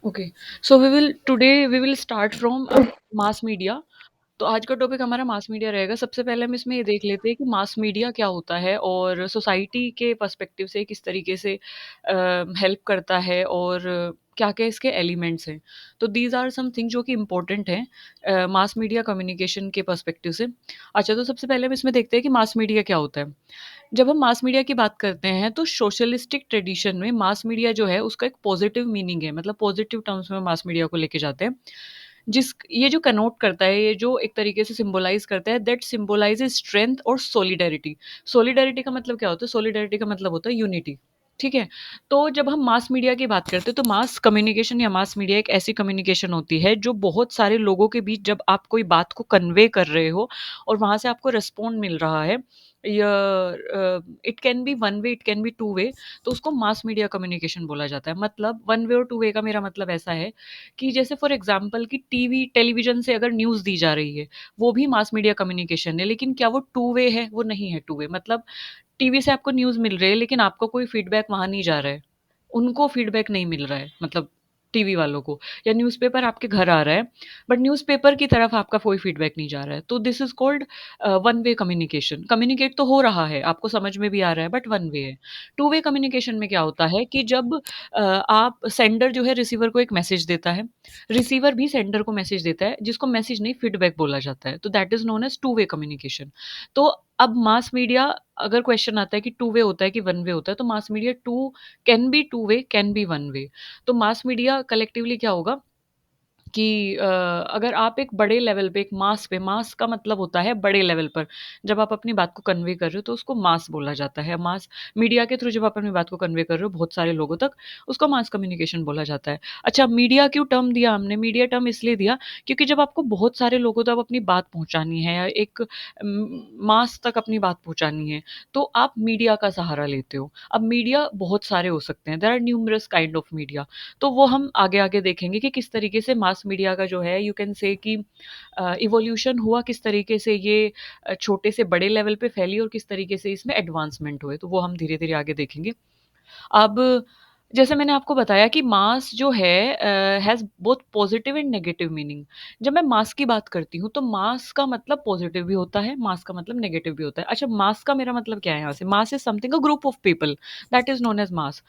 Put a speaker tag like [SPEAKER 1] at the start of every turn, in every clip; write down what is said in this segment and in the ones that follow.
[SPEAKER 1] Okay, so we will start from mass media. तो आज का टॉपिक हमारा मास मीडिया रहेगा। सबसे पहले हम इसमें ये देख लेते हैं कि मास मीडिया क्या होता है और सोसाइटी के पर्सपेक्टिव से किस तरीके से हेल्प करता है और क्या-क्या इसके एलिमेंट्स हैं। तो दीज़ आर सम थिंग जो कि इम्पोर्टेंट हैं मास मीडिया कम्युनिकेशन के पर्सपेक्टिव से। अच्छा, तो सबसे पहले हम इसमें देखते हैं कि मास मीडिया क्या होता है। जब हम मास मीडिया की बात करते हैं तो सोशलिस्टिक ट्रेडिशन में मास मीडिया जो है उसका एक पॉजिटिव मीनिंग है, मतलब पॉजिटिव टर्म्स में मास मीडिया को लेके जाते हैं। जिस ये जो कनोट करता है, ये जो एक तरीके से सिंबलाइज करता है, दैट सिंबलाइजेज स्ट्रेंथ और सॉलिडेरिटी। सॉलिडेरिटी का मतलब क्या होता है? सॉलिडेरिटी का मतलब होता है यूनिटी। ठीक है। तो जब हम मास मीडिया की बात करते हैं तो मास कम्युनिकेशन या मास मीडिया एक ऐसी कम्युनिकेशन होती है जो बहुत सारे लोगों के बीच जब आप कोई बात को कन्वे कर रहे हो और वहां से आपको रिस्पॉन्ड मिल रहा है, या it can be one way, it can be two वे, तो उसको मास मीडिया कम्युनिकेशन बोला जाता है। मतलब वन वे और टू वे का मेरा मतलब ऐसा है कि जैसे फॉर एग्जांपल कि टीवी टेलीविजन से अगर न्यूज़ दी जा रही है, वो भी मास मीडिया कम्युनिकेशन है, लेकिन क्या वो टू वे है? वो नहीं है टू वे। मतलब टीवी से आपको न्यूज़ मिल रही है, लेकिन आपको कोई फीडबैक वहाँ नहीं जा रहा है। उनको फीडबैक नहीं मिल रहा है, मतलब टीवी वालों को, या न्यूज़पेपर आपके घर आ रहा है, बट न्यूज़पेपर की तरफ आपका कोई फीडबैक नहीं जा रहा है। तो this is called one way communication. Communicate तो हो रहा है, आपको समझ में भी आ रहा है, बट वन वे है। टू वे कम्युनिकेशन में क्या होता है कि जब आप सेंडर जो है रिसीवर को एक मैसेज देता है, रिसीवर भी सेंडर को मैसेज देता है, जिसको मैसेज नहीं फीडबैक बोला जाता है। तो that is known as two way communication. तो अब मास मीडिया, अगर क्वेश्चन आता है कि टू वे होता है कि वन वे होता है, तो mass media too can be two way, can be one way. तो मास मीडिया कलेक्टिवली क्या होगा कि अगर आप एक बड़े लेवल पे, एक मास पे, मास का मतलब होता है बड़े लेवल पर, जब आप अपनी बात को कन्वे कर रहे हो तो उसको मास बोला जाता है। मास मीडिया के थ्रू जब आप अपनी बात को कन्वे कर रहे हो बहुत सारे लोगों तक, उसको मास कम्युनिकेशन बोला जाता है। अच्छा, मीडिया क्यों टर्म दिया हमने? मीडिया टर्म इसलिए दिया क्योंकि जब आपको बहुत सारे लोगों तक अपनी बात पहुँचानी है या एक मास तक अपनी बात पहुँचानी है, तो आप मीडिया का सहारा लेते हो। अब मीडिया बहुत सारे हो सकते हैं, there are numerous kind of media. तो वो हम आगे-आगे देखेंगे कि किस तरीके से मास मीडिया का जो है, यू कैन से कि इवोल्यूशन हुआ, किस तरीके से ये छोटे से बड़े लेवल पे फैली और किस तरीके से इसमें एडवांसमेंट हुए, तो वो हम धीरे-धीरे आगे देखेंगे। अब जैसे मैंने आपको बताया कि मास जो है has both positive and negative meaning. जब मैं मास की बात करती हूँ, तो मास का मतलब पॉज़िटिव भी होता है, मास का मतलब नेगेटिव भी होता है। अच्छा, मास का मेरा मतलब क्या है यहाँ से? Mass is something, a group of people, that is known as mass.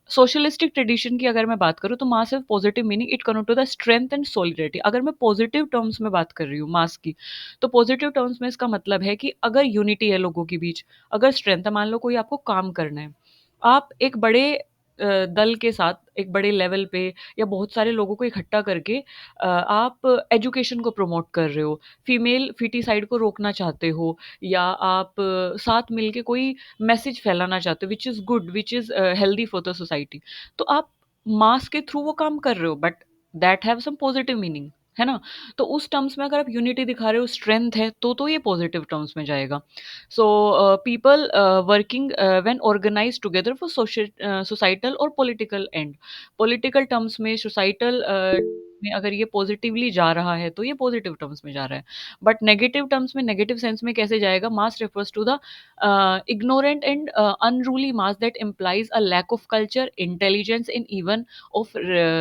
[SPEAKER 1] Socialistic tradition की अगर मैं बात करूँ तो mass have positive meaning, it connote to the strength and solidity. अगर मैं पॉज़िटिव टर्म्स में बात कर रही हूँ मास की, तो पॉज़िटिव टर्म्स में इसका मतलब है कि अगर यूनिटी है लोगों के बीच, अगर स्ट्रेंथ है, मान लो कोई आपको काम करना है, आप एक बड़े दल के साथ एक बड़े लेवल पे या बहुत सारे लोगों को इकट्ठा करके आप एजुकेशन को प्रमोट कर रहे हो, फीमेल फीटिसाइड को रोकना चाहते हो, या आप साथ मिलके कोई मैसेज फैलाना चाहते हो which is good, which is healthy for the society. तो आप मास के थ्रू वो काम कर रहे हो, but that have some positive meaning, है ना? तो उस टर्म्स में अगर आप यूनिटी दिखा रहे हो, स्ट्रेंथ है, तो ये पॉजिटिव टर्म्स में जाएगा। So people working when organized together for societal और political end। political terms में societal में अगर ये पॉजिटिवली जा रहा है तो ये पॉजिटिव टर्म्स में जा रहा है, बट नेगेटिव टर्म्स में, नेगेटिव सेंस में कैसे जाएगा? Mass refers to the ignorant and unruly mass that implies a lack of culture, intelligence and even of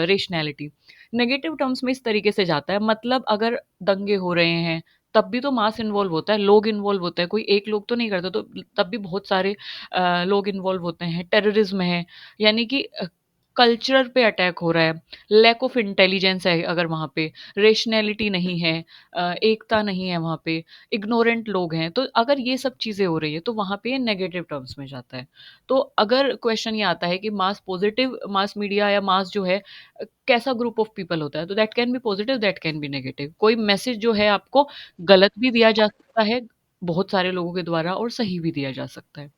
[SPEAKER 1] rationality। Negative terms में इस तरीके से जाता है, मतलब अगर दंगे हो रहे हैं तब भी तो मास इन्वॉल्व होता है, लोग इन्वॉल्व होते हैं, कोई एक लोग तो नहीं करता, तो तब भी बहुत सारे लोग इन्वॉल्व होते हैं। टेररिज्म है, यानी कि कल्चर पे अटैक हो रहा है, लैक ऑफ इंटेलिजेंस है अगर वहाँ पे, रेशनैलिटी नहीं है, एकता नहीं है वहाँ पे, इग्नोरेंट लोग हैं, तो अगर ये सब चीज़ें हो रही है, तो वहाँ पे नेगेटिव टर्म्स में जाता है। तो अगर क्वेश्चन ये आता है कि मास पॉजिटिव, मास मीडिया या मास जो है कैसा ग्रुप ऑफ पीपल होता है, तो that can be positive, that can be negative. कोई मैसेज जो है आपको गलत भी दिया जा सकता है बहुत सारे लोगों के द्वारा, और सही भी दिया जा सकता है।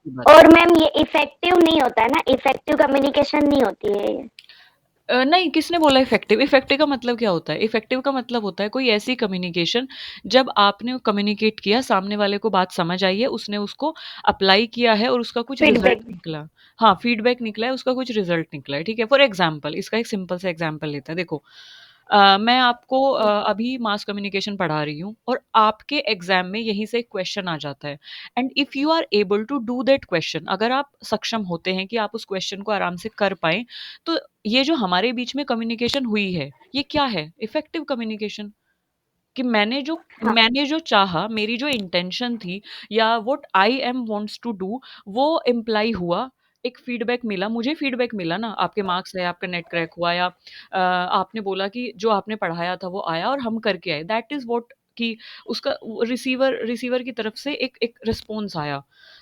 [SPEAKER 1] ये बात है।
[SPEAKER 2] और मैम ये इफेक्टिव नहीं होता है ना, इफेक्टिव कम्युनिकेशन नहीं होती है ये।
[SPEAKER 1] नहीं, किसने बोला इफेक्टिव? इफेक्टिव का मतलब क्या होता है? इफेक्टिव का मतलब होता है कोई ऐसी कम्युनिकेशन जब आपने कम्युनिकेट किया, सामने वाले को बात समझ आई है, उसने उसको अप्लाई किया है और उसका कुछ रिजल्ट
[SPEAKER 2] फीडबैक।
[SPEAKER 1] निकला। हाँ, फीडबैक निकला है, उसका कुछ रिजल्ट निकला है, ठीक है? फॉर एग्ज़ाम्पल, इसका एक सिंपल सा एग्ज़ाम्पल लेते हैं, देखो, मैं आपको अभी मास कम्युनिकेशन पढ़ा रही हूँ और आपके एग्ज़ाम में यहीं से एक क्वेश्चन आ जाता है and if you are able to do that question, अगर आप सक्षम होते हैं कि आप उस क्वेश्चन को आराम से कर पाएँ, तो ये जो हमारे बीच में कम्युनिकेशन हुई है, ये क्या है? Effective communication. कि
[SPEAKER 2] हाँ,
[SPEAKER 1] मैंने जो चाहा, मेरी जो इंटेंशन थी या what I am wants to do, वो इम्प्लाई हुआ, एक फीडबैक मिला, मुझे फीडबैक मिला ना, आपके मार्क्स आए, आपका नेट क्रैक हुआ या आपने बोला कि जो आपने पढ़ाया था वो आया और हम करके आए, दैट इज़ व्हाट कि उसका रिसीवर रिसीवर की तरफ से एक एक रिस्पॉन्स आया,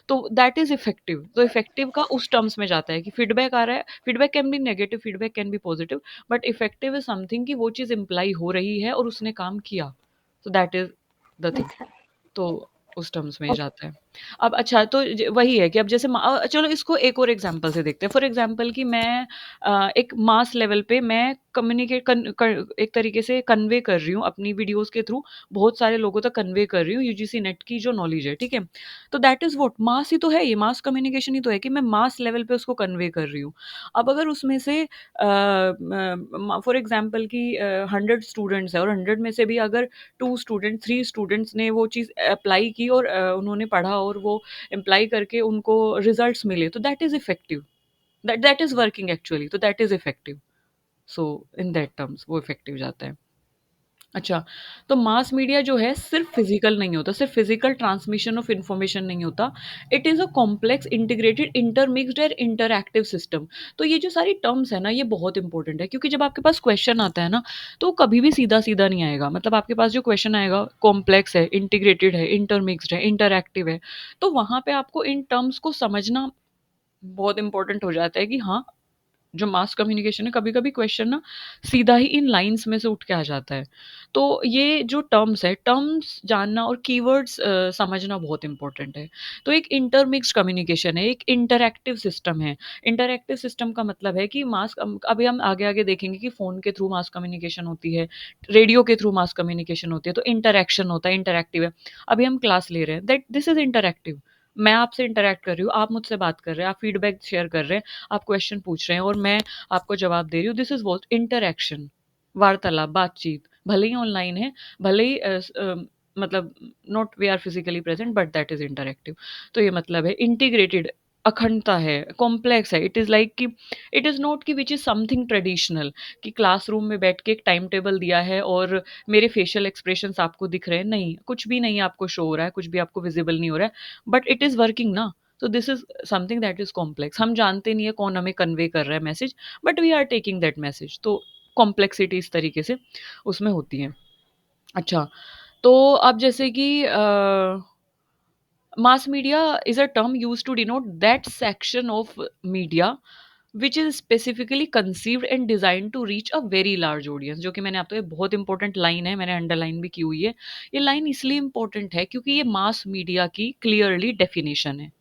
[SPEAKER 1] तो दैट इज़ इफेक्टिव। तो इफेक्टिव का उस टर्म्स में जाता है कि फीडबैक आ रहा है, feedback can be negative, feedback can be positive, but effective is something कि वो चीज़ इम्प्लाई हो रही है और उसने काम किया। So that is the thing.
[SPEAKER 2] अच्छा,
[SPEAKER 1] तो उस टर्म्स में ही
[SPEAKER 2] ओके,
[SPEAKER 1] जाता है। अब अच्छा तो वही है कि अब जैसे चलो इसको एक और एग्जांपल से देखते हैं। फॉर एग्जांपल कि मैं एक मास लेवल पे मैं एक तरीके से कन्वे कर रही हूँ अपनी वीडियोस के थ्रू, बहुत सारे लोगों तक कन्वे कर रही हूँ यूजीसी नेट की जो नॉलेज है, ठीक है? तो दैट इज़ व्हाट मास ही तो है, ये मास कम्युनिकेशन ही तो है कि मैं मास लेवल पे उसको कन्वे कर रही हूँ। अब अगर उसमें से फॉर एग्जांपल कि 100 स्टूडेंट्स हैं और 100 में से भी अगर 2 स्टूडेंट 3 स्टूडेंट्स ने वो चीज़ अप्लाई की और उन्होंने पढ़ा और वो अप्लाई करके उनको रिजल्ट्स मिले, तो that is effective, that is working actually, तो that is effective. So in that terms वो इफेक्टिव जाता है। अच्छा, तो मास मीडिया जो है सिर्फ़ फ़िज़िकल नहीं होता, सिर्फ़ फ़िज़िकल ट्रांसमिशन ऑफ इन्फॉर्मेशन नहीं होता। It is a complex integrated intermixed and interactive system. तो ये जो सारी टर्म्स हैं ना, ये बहुत इंपॉर्टेंट है क्योंकि जब आपके पास क्वेश्चन आता है ना, तो वो कभी भी सीधा-सीधा नहीं आएगा। मतलब आपके पास जो क्वेश्चन आएगा कॉम्प्लेक्स है, इंटीग्रेटेड है, इंटरमिक्स्ड है, इंटरैक्टिव है। तो वहाँ पे आपको इन टर्म्स को समझना बहुत इंपॉर्टेंट हो जाता है कि हाँ, जो मास कम्युनिकेशन है कभी-कभी क्वेश्चन ना सीधा ही इन लाइन्स में से उठ के आ जाता है। तो ये जो टर्म्स है, टर्म्स जानना और कीवर्ड्स समझना बहुत इम्पोर्टेंट है। तो एक इंटरमिक्स्ड कम्युनिकेशन है, एक इंटरैक्टिव सिस्टम है। इंटरैक्टिव सिस्टम का मतलब है कि अभी हम आगे-आगे देखेंगे कि फ़ोन के थ्रू मास कम्युनिकेशन होती है, रेडियो के थ्रू मास कम्युनिकेशन होती है, तो इंटरैक्शन होता है, इंटरैक्टिव है। अभी हम क्लास ले रहे हैं, दैट दिस इज़ इंटरैक्टिव। मैं आपसे इंटरैक्ट कर रही हूँ, आप मुझसे बात कर रहे हैं, आप फीडबैक शेयर कर रहे हैं, आप क्वेश्चन पूछ रहे हैं और मैं आपको जवाब दे रही हूँ, दिस इज़ व्हाट इंटरैक्शन, वार्तालाप, बातचीत। भले ही ऑनलाइन है, भले ही मतलब not we are physically present but that is interactive. तो ये मतलब है इंटीग्रेटेड, अखंडता है, कॉम्प्लेक्स है, इट इज़ लाइक कि इट इज़ नॉट कि व्हिच इज़ समथिंग ट्रेडिशनल कि क्लासरूम में बैठ के एक टाइम टेबल दिया है और मेरे फेशियल एक्सप्रेशंस आपको दिख रहे हैं, नहीं, कुछ भी नहीं आपको शो हो रहा है, कुछ भी आपको विज़िबल नहीं हो रहा है, बट इट इज़ वर्किंग ना। तो this is something that is complex. हम जानते नहीं है कौन हमें कन्वे कर रहा है message, but we are taking that message. तो कॉम्प्लेक्सिटी इस तरीके से उसमें होती है। अच्छा, तो अब जैसे कि mass media is a term used to denote that section of media which is specifically conceived and designed to reach a very large audience, जो कि मैंने आपको, ये बहुत इंपॉर्टेंट लाइन है, मैंने अंडरलाइन भी की हुई है। ये लाइन इसलिए इंपॉर्टेंट है क्योंकि ये मास मीडिया की क्लियरली डेफिनेशन है।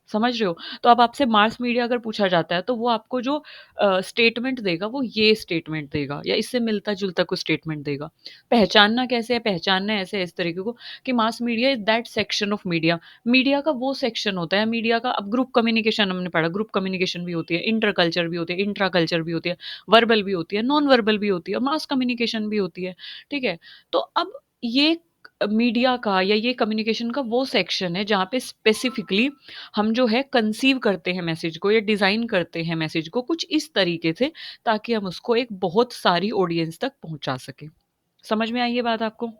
[SPEAKER 1] समझ रहे हो? तो अब आपसे मास मीडिया अगर पूछा जाता है, तो वो आपको जो स्टेटमेंट देगा, वो ये स्टेटमेंट देगा या इससे मिलता-जुलता कुछ स्टेटमेंट देगा। पहचानना कैसे है? पहचानना है ऐसे इस तरीके को कि mass media is that section of media. Media का वो सेक्शन होता है, मीडिया का अब ग्रुप कम्युनिकेशन हमने पढ़ा, ग्रुप कम्युनिकेशन भी होती है, इंटर कल्चर भी होती है, इंट्रा कल्चर भी होती है, वर्बल भी होती है, नॉन वर्बल भी होती है और मास कम्युनिकेशन भी होती है, ठीक है? तो अब ये मीडिया का या ये कम्युनिकेशन का वो सेक्शन है जहाँ पे स्पेसिफिकली हम जो है कंसीव करते हैं मैसेज को या डिज़ाइन करते हैं मैसेज को कुछ इस तरीके से ताकि हम उसको एक बहुत सारी ऑडियंस तक पहुँचा सकें। समझ में आई ये बात आपको?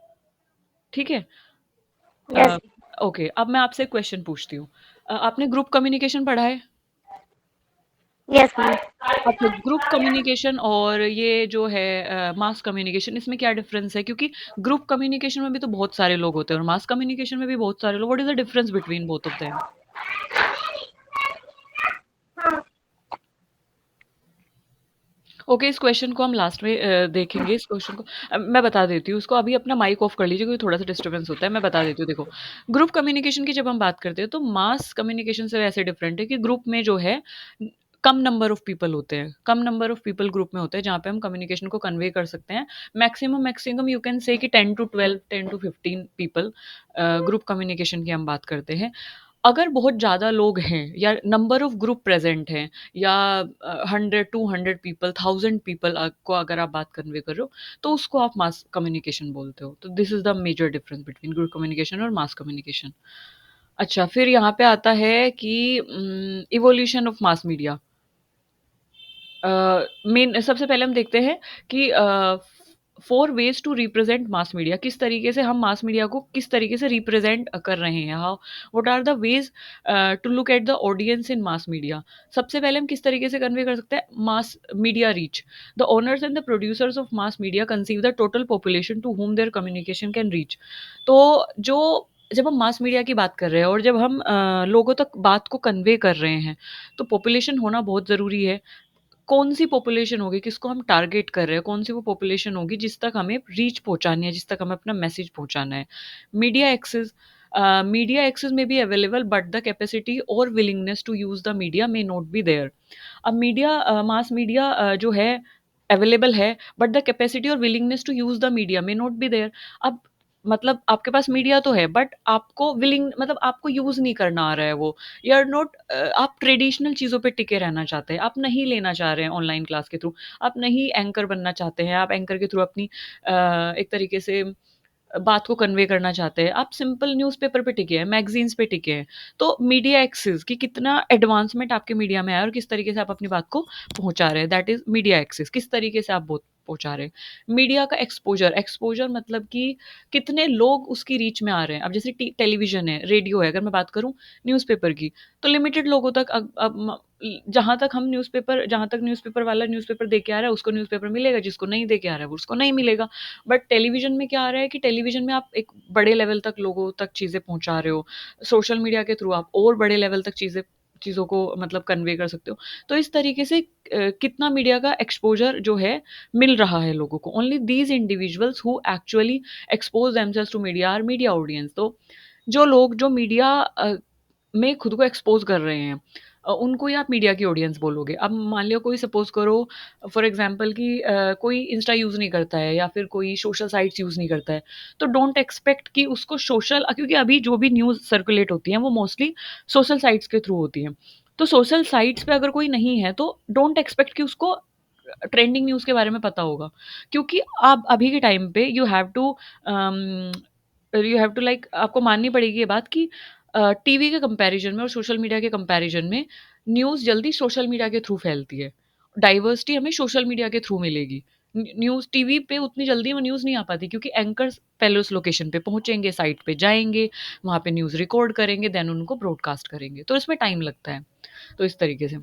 [SPEAKER 1] ठीक है?
[SPEAKER 2] यस,
[SPEAKER 1] अ, ओके, अब मैं आपसे एक क्वेश्चन पूछती हूँ। आपने ग्रुप कम्युनिकेशन पढ़ा है?
[SPEAKER 2] Yes ma'am.
[SPEAKER 1] अच्छा, ग्रुप कम्युनिकेशन और ये जो है मास कम्युनिकेशन, इसमें क्या डिफरेंस है? क्योंकि ग्रुप कम्युनिकेशन में भी तो बहुत सारे लोग होते हैं और मास कम्युनिकेशन में भी बहुत सारे लोग, what is the difference between both of them? Okay, इस क्वेश्चन को हम लास्ट में देखेंगे इस क्वेश्चन को। मैं बता देती हूँ उसको, अभी अपना माइक ऑफ कर लीजिए क्योंकि थोड़ा-सा डिस्टर्बेंस होता है, मैं बता देती हूँ देखो। ग्रुप कम्युनिकेशन की जब हम बात करते हैं तो मास कम्युनिकेशन से वैसे डिफरेंट है कि ग्रुप में जो है कम नंबर ऑफ पीपल होते हैं, कम नंबर ऑफ पीपल ग्रुप में होते हैं जहाँ पे हम कम्युनिकेशन को कन्वे कर सकते हैं। मैक्सिमम यू कैन से कि 10 to 12, 10 to 15 people group communication की हम बात करते हैं। अगर बहुत ज़्यादा लोग हैं या नंबर ऑफ ग्रुप प्रेज़ेंट हैं या 100, 200 पीपल, 1000 पीपल को अगर आप बात कन्वे कर रहे हो, तो उसको आप मास कम्युनिकेशन बोलते हो। तो this is the major difference between group communication और मास कम्युनिकेशन। अच्छा, फिर यहाँ पे आता है कि इवोल्यूशन ऑफ मास मीडिया। मेन सबसे पहले हम देखते हैं कि 4 ways to represent mass media, किस तरीके से हम मास मीडिया को किस तरीके से रिप्रेज़ेंट कर रहे हैं। How what are the ways to look at the audience in mass media. सबसे पहले हम किस तरीके से कन्वे कर सकते हैं mass media reach. The owners and the producers of mass media conceive the total population to whom their communication can reach. तो जो जब हम मास मीडिया की बात कर रहे हैं और जब हम लोगों तक बात को कन्वे कर रहे हैं, तो पॉपुलेशन होना बहुत ज़रूरी है। कौन-सी पॉपुलेशन होगी, किसको हम टारगेट कर रहे हैं, कौन-सी वो पॉपुलेशन होगी जिस तक हमें रीच पहुँचानी है, जिस तक हमें अपना मैसेज पहुँचाना है। Media access may be available but the capacity or willingness to use the media may not be there। अब मास मीडिया जो है अवेलेबल है बट द कैपेसिटी और willingness to use the media may not be there. अब मतलब आपके पास media तो है बट आपको विलिंग मतलब आपको यूज़ नहीं करना आ रहा है वो। यू आर नॉट आप ट्रेडिशनल चीज़ों पे टिके रहना चाहते हैं, आप नहीं लेना चाह रहे हैं ऑनलाइन क्लास के थ्रू, आप नहीं एंकर बनना चाहते हैं, आप एंकर के थ्रू अपनी एक तरीके से बात को कन्वे करना चाहते हैं, आप सिंपल न्यूज़पेपर पे टिके हैं, मैगज़ीन्स पे टिके हैं। तो मीडिया एक्सेस कि कितना एडवांसमेंट आपके मीडिया में आया और किस तरीके से आप अपनी बात को पहुँचा रहे हैं, दैट इज़ मीडिया एक्सेस, किस तरीके से आप बहुत पहुँचा रहे हैं। मीडिया का एक्सपोज़र मतलब कि कितने लोग उसकी रीच में आ रहे हैं। अब जैसे टेलीविज़न है, रेडियो है, अगर मैं बात करूँ न्यूज़पेपर की, तो लिमिटेड लोगों तक अब जहाँ तक न्यूज़पेपर वाला न्यूज़पेपर दे के आ रहा है, उसको न्यूज़पेपर मिलेगा, जिसको नहीं दे के आ रहा है, वो उसको नहीं मिलेगा। बट टेलीविज़न में क्या आ रहा है कि टेलीविज़न में आप एक बड़े लेवल तक लोगों तक चीज़ें पहुँचा रहे हो। सोशल मीडिया के थ्रू आप और बड़े लेवल तक चीज़ों को मतलब कन्वे कर सकते हो। तो इस तरीके से कितना मीडिया का एक्सपोज़र जो है मिल रहा है लोगों को। Only these individuals who actually expose themselves to media are media audience. तो जो लोग जो मीडिया में खुद को एक्सपोज़ कर रहे हैं उनको ही आप मीडिया की ऑडियंस बोलोगे। अब मान लिया कोई सपोज़ करो फॉर एग्ज़ाम्पल कि कोई इंस्टा यूज़ नहीं करता है या फिर कोई सोशल साइट्स यूज़ नहीं करता है, तो डोंट एक्सपेक्ट कि उसको क्योंकि अभी जो भी न्यूज़ सर्कुलेट होती हैं, वो मोस्टली सोशल साइट्स के थ्रू होती हैं। तो सोशल साइट्स पे अगर कोई नहीं है, तो डोंट एक्सपेक्ट कि उसको ट्रेंडिंग न्यूज़ के बारे में पता होगा। क्योंकि आप अभी के टाइम पे अम, यू हैव टू लाइक आपको माननी पड़ेगी ये बात कि टीवी के कंपैरिज़न में और सोशल मीडिया के कंपैरिज़न में न्यूज़ जल्दी सोशल मीडिया के थ्रू फैलती है। डाइवर्सिटी हमें सोशल मीडिया के थ्रू मिलेगी। न्यूज़ टीवी पे उतनी जल्दी वो न्यूज़ नहीं आ पाती क्योंकि एंकर्स पहले उस लोकेशन पे पहुँचेंगे, साइट पे जाएँगे, वहाँ पे न्यूज़ रिकॉर्ड करेंगे, देन उनको ब्रॉडकास्ट करेंगे। तो इसमें टाइम लगता है। तो इस तरीके से।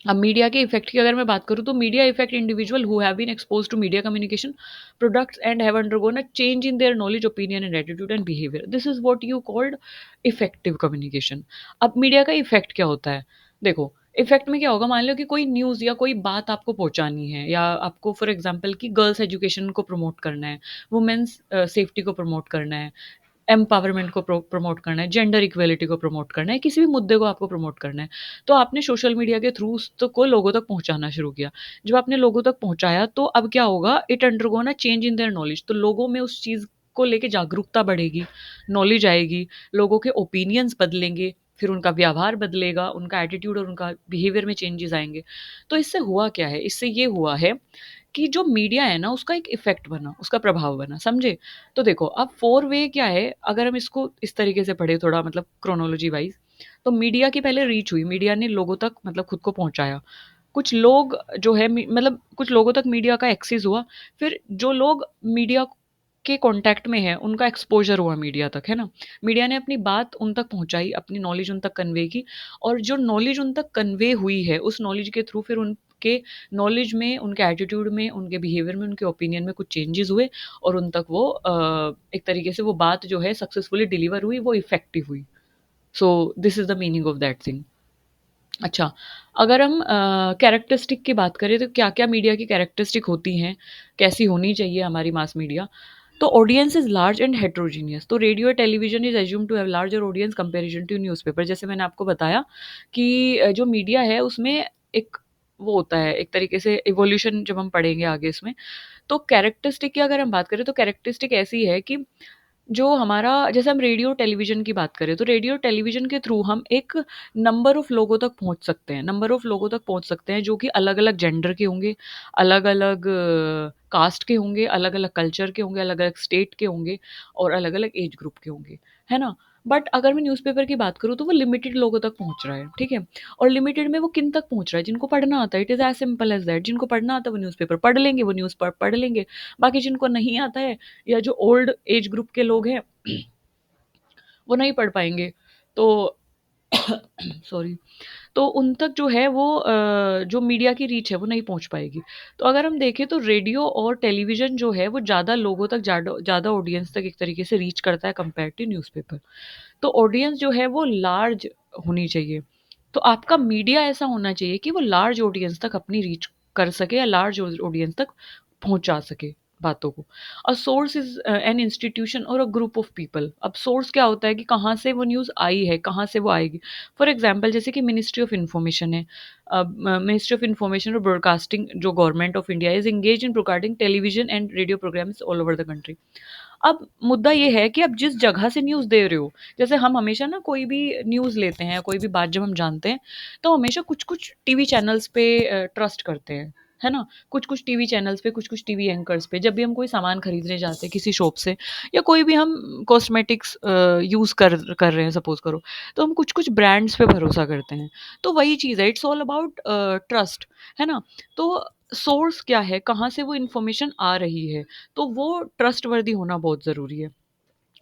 [SPEAKER 1] अब मीडिया के इफ़ेक्ट की अगर मैं बात करूँ तो media effect individual who have been exposed to media communication products and have undergone a change in their knowledge, opinion and attitude and behaviour. This is what you called effective communication. अब media का effect क्या होता है? देखो, effect में क्या होगा मान लो कि कोई न्यूज़ या कोई बात आपको पहुँचानी है या आपको फॉर एग्ज़ाम्पल कि गर्ल्स एजुकेशन को प्रमोट करना है, वुमेन्स सेफ्टी को प्रमोट करना है, एम्पावरमेंट को प्रमोट करना है, जेंडर इक्वालिटी को प्रमोट करना है, किसी भी मुद्दे को आपको प्रमोट करना है, तो आपने सोशल मीडिया के थ्रू उस को लोगों तक पहुँचाना शुरू किया। जब आपने लोगों तक पहुँचाया तो अब क्या होगा it undergone a change in their knowledge, तो लोगों में उस चीज़ को लेके जागरूकता बढ़ेगी, नॉलेज आएगी, लोगों के ओपिनियंस बदलेंगे, फिर उनका व्यवहार बदलेगा, उनका एटीट्यूड और उनका बिहेवियर में चेंजेज़ आएँगे। तो इससे हुआ क्या है? इससे ये हुआ है कि जो मीडिया है ना उसका एक इफ़ेक्ट बना, उसका प्रभाव बना, समझे? तो देखो अब 4 वे क्या है, अगर हम इसको इस तरीके से पढ़ें थोड़ा मतलब क्रोनोलॉजी वाइज़, तो मीडिया की पहले रीच हुई, मीडिया ने लोगों तक मतलब खुद को पहुँचाया। कुछ लोग जो है मतलब कुछ लोगों तक मीडिया का एक्सेस हुआ, फिर जो लोग मीडिया के कॉन्टैक्ट में हैं, उनका एक्सपोज़र हुआ मीडिया तक, है ना? मीडिया ने अपनी बात उन तक पहुँचाई, अपनी नॉलेज उन तक कन्वे की और जो नॉलेज उन तक कन्वे हुई है, उस नॉलेज के थ्रू फिर उनके नॉलेज में, उनके एटीट्यूड में, उनके बिहेवियर में, उनके ओपिनियन में कुछ चेंजेज़ हुए और उन तक वो एक तरीके से वो बात जो है सक्सेसफुली डिलीवर हुई, वो इफ़ेक्टिव हुई। So this is the meaning of that thing. अच्छा, अगर हम कैरेक्टरिस्टिक की बात करें तो क्या-क्या मीडिया की कैरेक्टरिस्टिक होती हैं, कैसी होनी चाहिए हमारी मास मीडिया? तो audience is large and heterogeneous, तो radio television is assumed to have larger audience comparison to newspaper. जैसे मैंने आपको बताया कि जो मीडिया है उसमें एक वो होता है, एक तरीके से इवोल्यूशन जब हम पढ़ेंगे आगे इसमें, तो कैरेक्टरिस्टिक की अगर हम बात करें तो कैरेक्टरिस्टिक ऐसी है कि जो हमारा जैसे हम रेडियो टेलीविज़न की बात करें, तो रेडियो टेलीविज़न के थ्रू हम एक नंबर ऑफ़ लोगों तक पहुँच सकते हैं, नंबर ऑफ़ लोगों तक पहुँच सकते हैं जो कि अलग-अलग जेंडर के होंगे, अलग-अलग कास्ट के होंगे, अलग-अलग कल्चर के होंगे, अलग-अलग स्टेट के होंगे और अलग-अलग एज ग्रुप के होंगे, है ना? बट अगर मैं न्यूज़पेपर की बात करूँ तो वो लिमिटेड लोगों तक पहुँच रहा है, ठीक है? और लिमिटेड में वो किन तक पहुँच रहा है? जिनको पढ़ना आता है, it is as simple as that. जिनको पढ़ना आता है वो न्यूज़पेपर पढ़ लेंगे, वो न्यूज़ पढ़ लेंगे। बाकी जिनको नहीं आता है या जो ओल्ड एज ग्रुप के लोग हैं वो नहीं पढ़ पाएँगे। तो सॉरी, तो उन तक जो है वो जो मीडिया की रीच है वो नहीं पहुँच पाएगी। तो अगर हम देखें तो रेडियो और टेलीविज़न जो है वो ज़्यादा लोगों तक ज़्यादा ऑडियंस तक एक तरीके से रीच करता है कंपेयर टू न्यूज़पेपर। तो ऑडियंस जो है वो लार्ज होनी चाहिए। तो आपका मीडिया ऐसा होना चाहिए कि वो लार्ज ऑडियंस तक अपनी रीच कर सके या लार्ज ऑडियंस तक पहुँचा सके बातों को। A source is an institution और अ ग्रुप ऑफ पीपल। अब सोर्स क्या होता है कि कहाँ से वो न्यूज़ आई है, कहाँ से वो आएगी। फॉर एग्ज़ाम्पल जैसे कि मिनिस्ट्री ऑफ इन्फॉर्मेशन है। अब मिनिस्ट्री ऑफ इन्फॉर्मेशन और ब्रॉडकास्टिंग जो government of India is engaged in broadcasting television and radio programs all over the country. अब मुद्दा ये है कि आप जिस जगह से न्यूज़ दे रहे हो, जैसे हम हमेशा ना कोई भी न्यूज़ लेते हैं, कोई भी बात जब हम जानते हैं, तो हमेशा कुछ-कुछ टीवी चैनल्स पे ट्रस्ट करते हैं, है ना? कुछ-कुछ टीवी चैनल्स पे, कुछ-कुछ टीवी एंकर्स पे, जब भी हम कोई सामान खरीदने जाते हैं किसी शॉप से या कोई भी हम कॉस्मेटिक्स यूज़ कर रहे हैं सपोज़ करो, तो हम कुछ-कुछ ब्रांड्स पे भरोसा करते हैं। तो वही चीज़ है, इट्स ऑल अबाउट ट्रस्ट, है ना? तो सोर्स क्या है, कहाँ से वो इन्फॉर्मेशन आ रही है, तो वो ट्रस्टवर्दी होना बहुत ज़रूरी है।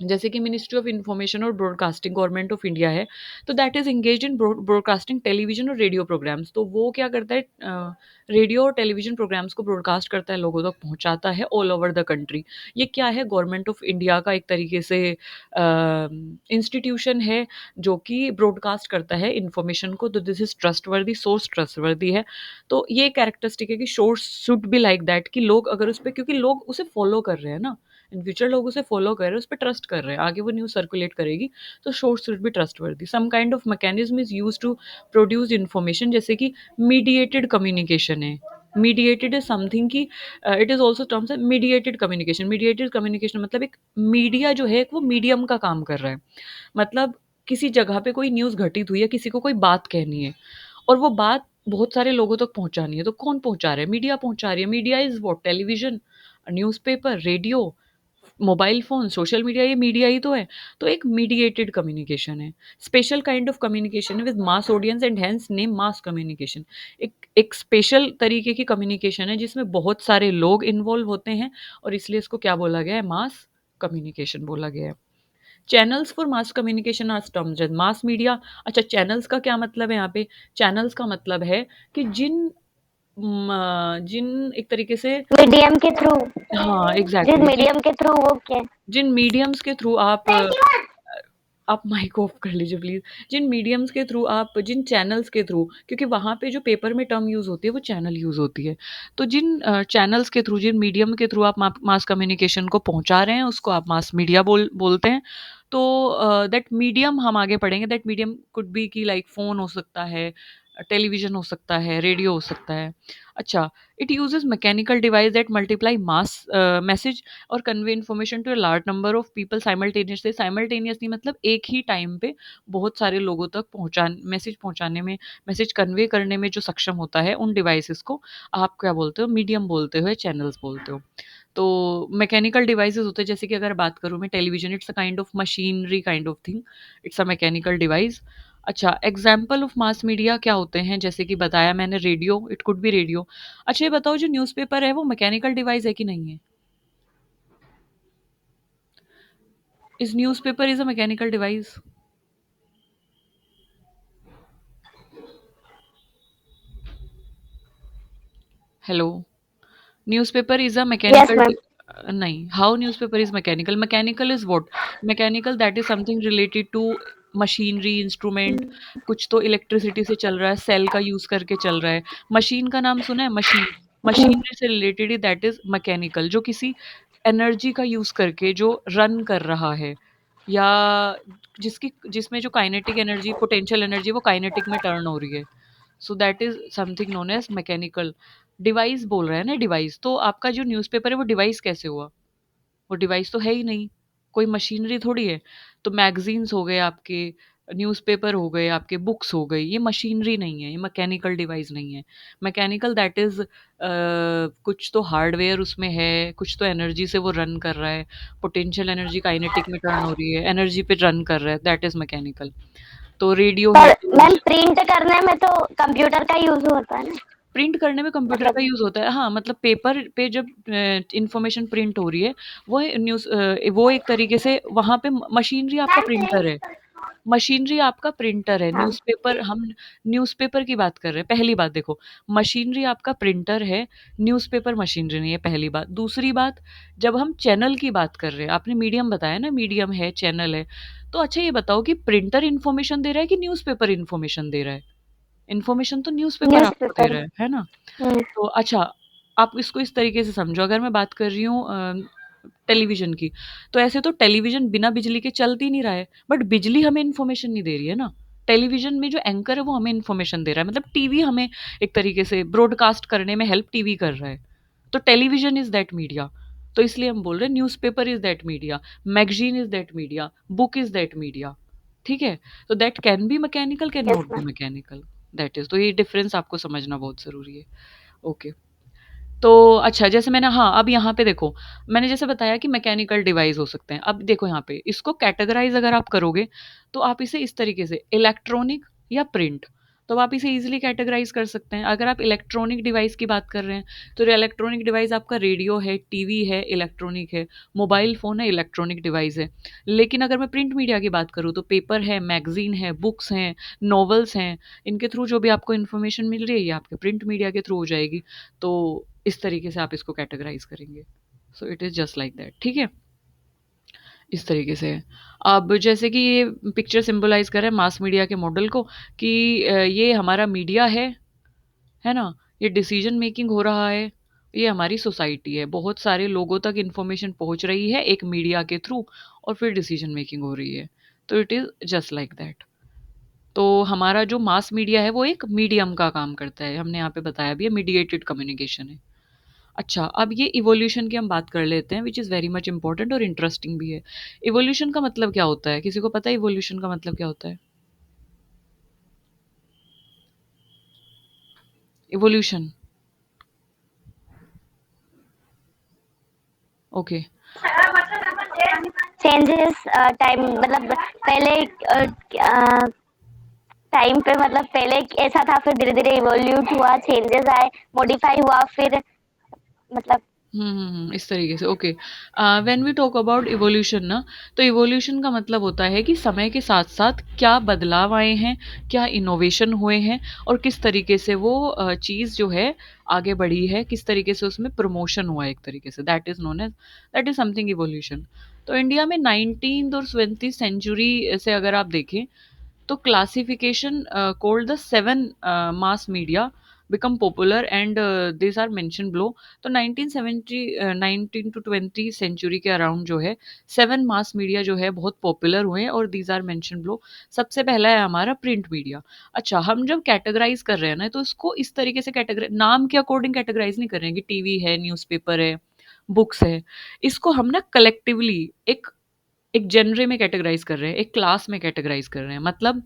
[SPEAKER 1] जैसे कि मिनिस्ट्री ऑफ इन्फॉर्मेशन और ब्रॉडकास्टिंग गवर्नमेंट ऑफ इंडिया है, तो that is engaged in broadcasting television और रेडियो प्रोग्राम्स। तो वो क्या करता है रेडियो और टेलीविज़न प्रोग्राम्स को ब्रॉडकास्ट करता है, लोगों तक पहुँचाता है ऑल ओवर द कंट्री। ये क्या है गवर्नमेंट ऑफ इंडिया का एक तरीके से इंस्टीट्यूशन है जो कि ब्रॉडकास्ट करता है इन्फॉर्मेशन को, तो this is trustworthy, source trustworthy है। तो ये कैरेक्टरिस्टिक है कि source should be like that कि लोग अगर उस पे क्योंकि लोग उसे फॉलो कर रहे हैं ना, इन फ्यूचर लोग उसे फॉलो कर रहे हैं, उस पे ट्रस्ट कर रहे हैं, आगे वो न्यूज़ सर्कुलेट करेगी, तो source should be trustworthy. Some kind of mechanism is used to produce information जैसे कि मीडिएटेड कम्युनिकेशन है। मीडिएटेड इज़ समथिंग कि इट इज़ आल्सो टर्म्स है मीडिएटेड कम्युनिकेशन। मीडिएटेड कम्युनिकेशन मतलब एक मीडिया जो है, एक वो मीडियम का काम कर रहा है। मतलब किसी जगह पे कोई न्यूज़ घटित हुई है, किसी को कोई बात कहनी है और वो बात बहुत सारे लोगों तक पहुँचानी है, तो कौन पहुँचा रहा है? मीडिया पहुँचा रही है। Media is what? Television, newspaper, radio, mobile phone, social media ये मीडिया ही तो है। तो एक मीडिएटेड कम्युनिकेशन है। स्पेशल काइंड ऑफ कम्युनिकेशन है with mass audience and hence name mass communication. एक एक स्पेशल तरीके की कम्युनिकेशन है जिसमें बहुत सारे लोग इन्वॉल्व होते हैं और इसलिए इसको क्या बोला गया है? मास कम्युनिकेशन बोला गया है। Channels for mass communication are terms as mass media. अच्छा चैनल्स का क्या मतलब है यहाँ पे? चैनल्स का मतलब है कि जिन एक तरीके से
[SPEAKER 2] मीडियम के थ्रू,
[SPEAKER 1] हाँ,
[SPEAKER 2] जिस
[SPEAKER 1] एग्ज़ैक्टली
[SPEAKER 2] मीडियम के थ्रू वो क्या
[SPEAKER 1] जिन मीडियम्स के थ्रू आप माइक ऑफ कर लीजिए प्लीज़। जिन मीडियम्स के थ्रू आप जिन चैनल्स के थ्रू क्योंकि वहाँ पे जो पेपर में टर्म यूज़ होती है वो चैनल यूज़ होती है। तो जिन चैनल्स के थ्रू जिन मीडियम के थ्रू आप मास कम्युनिकेशन को पहुँचा रहे हैं उसको आप मास मीडिया बोलते हैं। तो दैट मीडियम हम आगे पढ़ेंगे दैट मीडियम कुड बी कि लाइक फ़ोन हो सकता है, टेलीविज़न हो सकता है, रेडियो हो सकता है। अच्छा, it uses mechanical device that multiply mass message और convey information to a large number of people simultaneously. Simultaneously मतलब एक ही टाइम पे बहुत सारे लोगों तक मैसेज पहुँचाने में, मैसेज कन्वे करने में जो सक्षम होता है, उन डिवाइसेज़ को आप क्या बोलते हो? मीडियम बोलते हो या चैनल्स बोलते हो। तो मैकेनिकल डिवाइसेज़ होते हैं जैसे कि अगर बात करूँ मैं television it's a kind of machinery kind of thing, it's a mechanical device. अच्छा एग्ज़ाम्पल ऑफ मास मीडिया क्या होते हैं? जैसे कि बताया मैंने radio, it could be radio. अच्छा ये बताओ जो न्यूज़पेपर है वो मैकेनिकल डिवाइस है कि नहीं है? Is newspaper is a mechanical device? Hello? Newspaper is a
[SPEAKER 2] yes
[SPEAKER 1] mechanical
[SPEAKER 2] ma'am.
[SPEAKER 1] नहीं, how newspaper is mechanical? Mechanical is what? Mechanical that is something related to machinery, instrument, कुछ तो electricity से चल रहा है, सेल का यूज़ करके चल रहा है। मशीन का नाम सुना है? मशीन, मशीनरी से related he that is mechanical जो किसी एनर्जी का यूज़ करके जो रन कर रहा है या जिसमें जो काइनेटिक एनर्जी, पोटेंशियल एनर्जी वो काइनेटिक में टर्न हो रही है। So that is something known as mechanical. Device बोल रहा है ना डिवाइस, तो आपका जो न्यूज़पेपर है वो डिवाइस कैसे हुआ? वो डिवाइस तो है ही नहीं, कोई मशीनरी थोड़ी है। तो मैगज़ीन्स हो गए आपके, न्यूज़पेपर हो गए आपके, बुक्स हो गई, ये मशीनरी नहीं है, ये मैकेनिकल डिवाइस नहीं है। मैकेनिकल दैट इज़ कुछ तो हार्डवेयर उसमें है, कुछ तो एनर्जी से वो रन कर रहा है, पोटेंशियल एनर्जी काइनेटिक में टर्न हो रही है, एनर्जी पे रन कर रहा है, दैट इज़ मैकेनिकल। तो रेडियो है,
[SPEAKER 2] पर मैम
[SPEAKER 1] टेलीविज़न।
[SPEAKER 2] प्रिंट करने में तो कंप्यूटर का यूज होता है ना,
[SPEAKER 1] प्रिंट करने में कंप्यूटर का
[SPEAKER 2] मतलब।
[SPEAKER 1] यूज़ होता है। हाँ, मतलब पेपर पे जब इन्फॉर्मेशन प्रिंट हो रही है, वो एक तरीके से वहाँ पे मशीनरी आपका प्रिंटर है। मशीनरी आपका प्रिंटर है।
[SPEAKER 2] हाँ।
[SPEAKER 1] न्यूज़पेपर की बात कर रहे हैं। पहली बात देखो, मशीनरी आपका प्रिंटर है, न्यूज़पेपर मशीनरी नहीं है, पहली बात। दूसरी बात, जब हम चैनल की बात कर रहे हैं, आपने मीडियम बताया ना, मीडियम है, चैनल है। तो अच्छा ये बताओ कि प्रिंटर इन्फॉर्मेशन दे रहा है कि न्यूज़पेपर इन्फॉर्मेशन दे रहा है? इन्फॉर्मेशन तो न्यूज़पेपर आपको दे
[SPEAKER 2] न्यूज़पेपर।
[SPEAKER 1] रहा है ना?
[SPEAKER 2] हुँ।
[SPEAKER 1] तो अच्छा, आप इसको इस तरीके से समझो, अगर मैं बात कर रही हूँ टेलीविज़न की, तो ऐसे तो टेलीविज़न बिना बिजली के चल ही नहीं रहा है, बट बिजली हमें इन्फॉर्मेशन नहीं दे रही है ना। टेलीविज़न में जो एंकर है वो हमें इन्फॉर्मेशन दे रहा है, मतलब टीवी हमें एक तरीके से ब्रॉडकास्ट करने में हेल्प टीवी कर रहा है। तो टेलीविज़न इज़ दैट मीडिया। तो इसलिए हम बोल रहे हैं newspaper is that media, magazine is that media, book is that media. ठीक है? तो that can be mechanical, can
[SPEAKER 2] yes
[SPEAKER 1] not be
[SPEAKER 2] ma'am.
[SPEAKER 1] Mechanical, that is. तो ये डिफरेंस आपको समझना बहुत ज़रूरी है। ओके। तो अच्छा, जैसे मैंने, हाँ, अब यहाँ पे देखो, मैंने जैसे बताया कि मैकेनिकल डिवाइस हो सकते हैं। अब देखो यहाँ पे, इसको कैटेगराइज़ अगर आप करोगे, तो आप इसे इस तरीके से इलेक्ट्रॉनिक या प्रिंट, तो आप इसे ईज़िली कैटेगराइज़ कर सकते हैं। अगर आप इलेक्ट्रॉनिक डिवाइस की बात कर रहे हैं, तो इलेक्ट्रॉनिक डिवाइस आपका रेडियो है, टीवी है, इलेक्ट्रॉनिक है, मोबाइल फ़ोन है, इलेक्ट्रॉनिक डिवाइस है। लेकिन अगर मैं प्रिंट मीडिया की बात करूँ, तो पेपर है, मैगज़ीन है, बुक्स हैं, नॉवेल्स हैं, इनके थ्रू जो भी आपको इन्फॉर्मेशन मिल रही है, ये आपके प्रिंट मीडिया के थ्रू हो जाएगी। तो इस तरीके से आप इसको कैटेगराइज़ करेंगे। So it is just like that, ठीक है? इस तरीके से। अब जैसे कि ये पिक्चर सिम्बलाइज़ कर रहा है मास मीडिया के मॉडल को, कि ये हमारा मीडिया है ना? ये डिसीज़न मेकिंग हो रहा है, ये हमारी सोसाइटी है। बहुत सारे लोगों तक इन्फॉर्मेशन पहुँच रही है एक मीडिया के थ्रू, और फिर डिसीज़न मेकिंग हो रही है। तो it is just like that. तो हमारा जो मास मीडिया है वो एक मीडियम का काम करता है। हमने यहाँ पे बताया भी है, मीडिएटेड कम्युनिकेशन है। अच्छा, अब ये इवोल्यूशन की हम बात कर लेते हैं, which is very much important और इंटरेस्टिंग भी है। इवोल्यूशन का मतलब क्या होता है? किसी को पता है इवोल्यूशन का मतलब क्या होता है? Evolution, okay.
[SPEAKER 2] चेंजेस टाइम मतलब पहले टाइम पे मतलब पहले ऐसा था, फिर धीरे-धीरे इवोल्यूट हुआ, चेंजेस आए, मॉडिफाई हुआ, फिर मतलब।
[SPEAKER 1] इस तरीके से, okay. When we talk about evolution ना, तो इवोल्यूशन का मतलब होता है कि समय के साथ-साथ क्या बदलाव आए हैं, क्या इनोवेशन हुए हैं, और किस तरीके से वो चीज़ जो है आगे बढ़ी है, किस तरीके से उसमें प्रमोशन हुआ है एक तरीके से, that is known as, that is something evolution. तो इंडिया में 19th और 20th सेंचुरी से अगर आप देखें, तो classification called the seven mass media become popular, and these are mentioned below. तो 1970 19 to 20 सेंचुरी के अराउंड जो है, सेवन मास मीडिया जो है बहुत पॉपुलर हुए हैं, और दीज आर मेंशन बिलो। सबसे पहला है हमारा प्रिंट मीडिया। अच्छा, हम जब कैटेगराइज कर रहे हैं ना, तो इसको इस तरीके से कैटेगराइज, नाम के अकॉर्डिंग कैटेगराइज नहीं कर रहे हैं कि टीवी है, न्यूज़पेपर है, बुक्स है। इसको हम ना कलेक्टिवली एक एक जेनरे में कैटेगराइज़ कर रहे हैं, एक क्लास में कैटेगराइज़ कर रहे हैं। मतलब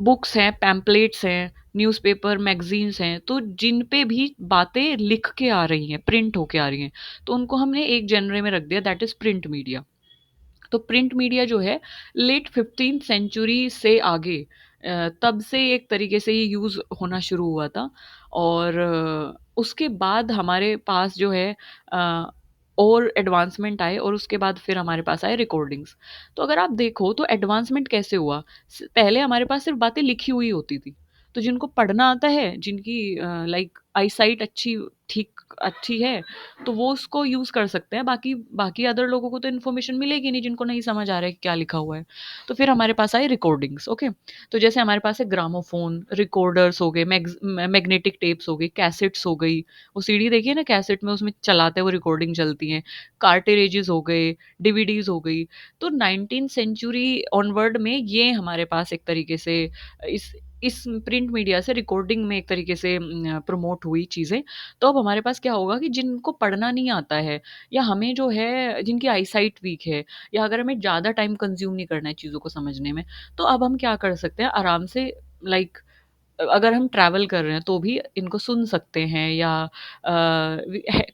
[SPEAKER 1] बुक्स हैं, पैम्पलेट्स हैं, न्यूज़पेपर, मैगज़ीन्स हैं, तो जिन पे भी बातें लिख के आ रही हैं, प्रिंट होके आ रही हैं, तो उनको हमने एक जेनरे में रख दिया, दैट इज़ प्रिंट मीडिया। तो प्रिंट मीडिया जो है लेट 15th सेंचुरी से आगे, तब से एक तरीके से ये यूज़ होना शुरू हुआ था, और उसके बाद हमारे पास जो है अ, और एडवांसमेंट आए, और उसके बाद फिर हमारे पास आए रिकॉर्डिंग्स। तो अगर आप देखो तो एडवांसमेंट कैसे हुआ, पहले हमारे पास सिर्फ बातें लिखी हुई होती थी, तो जिनको पढ़ना आता है, जिनकी लाइक आईसाइट अच्छी है, तो वो उसको यूज़ कर सकते हैं। बाकी बाकी अदर लोगों को तो इन्फॉर्मेशन मिलेगी नहीं, जिनको नहीं समझ आ रहा है कि क्या लिखा हुआ है। तो फिर हमारे पास आई रिकॉर्डिंग्स, ओके। तो जैसे हमारे पास है ग्रामोफ़ोन, रिकॉर्डर्स हो गए, मैग्नेटिक टेप्स हो गई, कैसेट्स हो गई। वो सीडी देखिए ना, कैसेट में उसमें चलाते हुए रिकॉर्डिंग चलती हैं। कार्टेरेजेस हो गए, डीवीडीज़ हो गई। तो 19th सेंचुरी ऑनवर्ड में ये हमारे पास एक तरीके से इस इस प्रिंट मीडिया से रिकॉर्डिंग में एक तरीके से प्रमोट हुई चीज़ें। तो अब हमारे पास क्या होगा कि जिनको पढ़ना नहीं आता है या हमें जो है जिनकी आईसाइट वीक है या अगर हमें ज़्यादा टाइम कंज़्यूम नहीं करना है चीज़ों को समझने में, तो अब हम क्या कर सकते हैं आराम से, लाइक अगर हम ट्रैवल कर रहे हैं तो भी इनको सुन सकते हैं या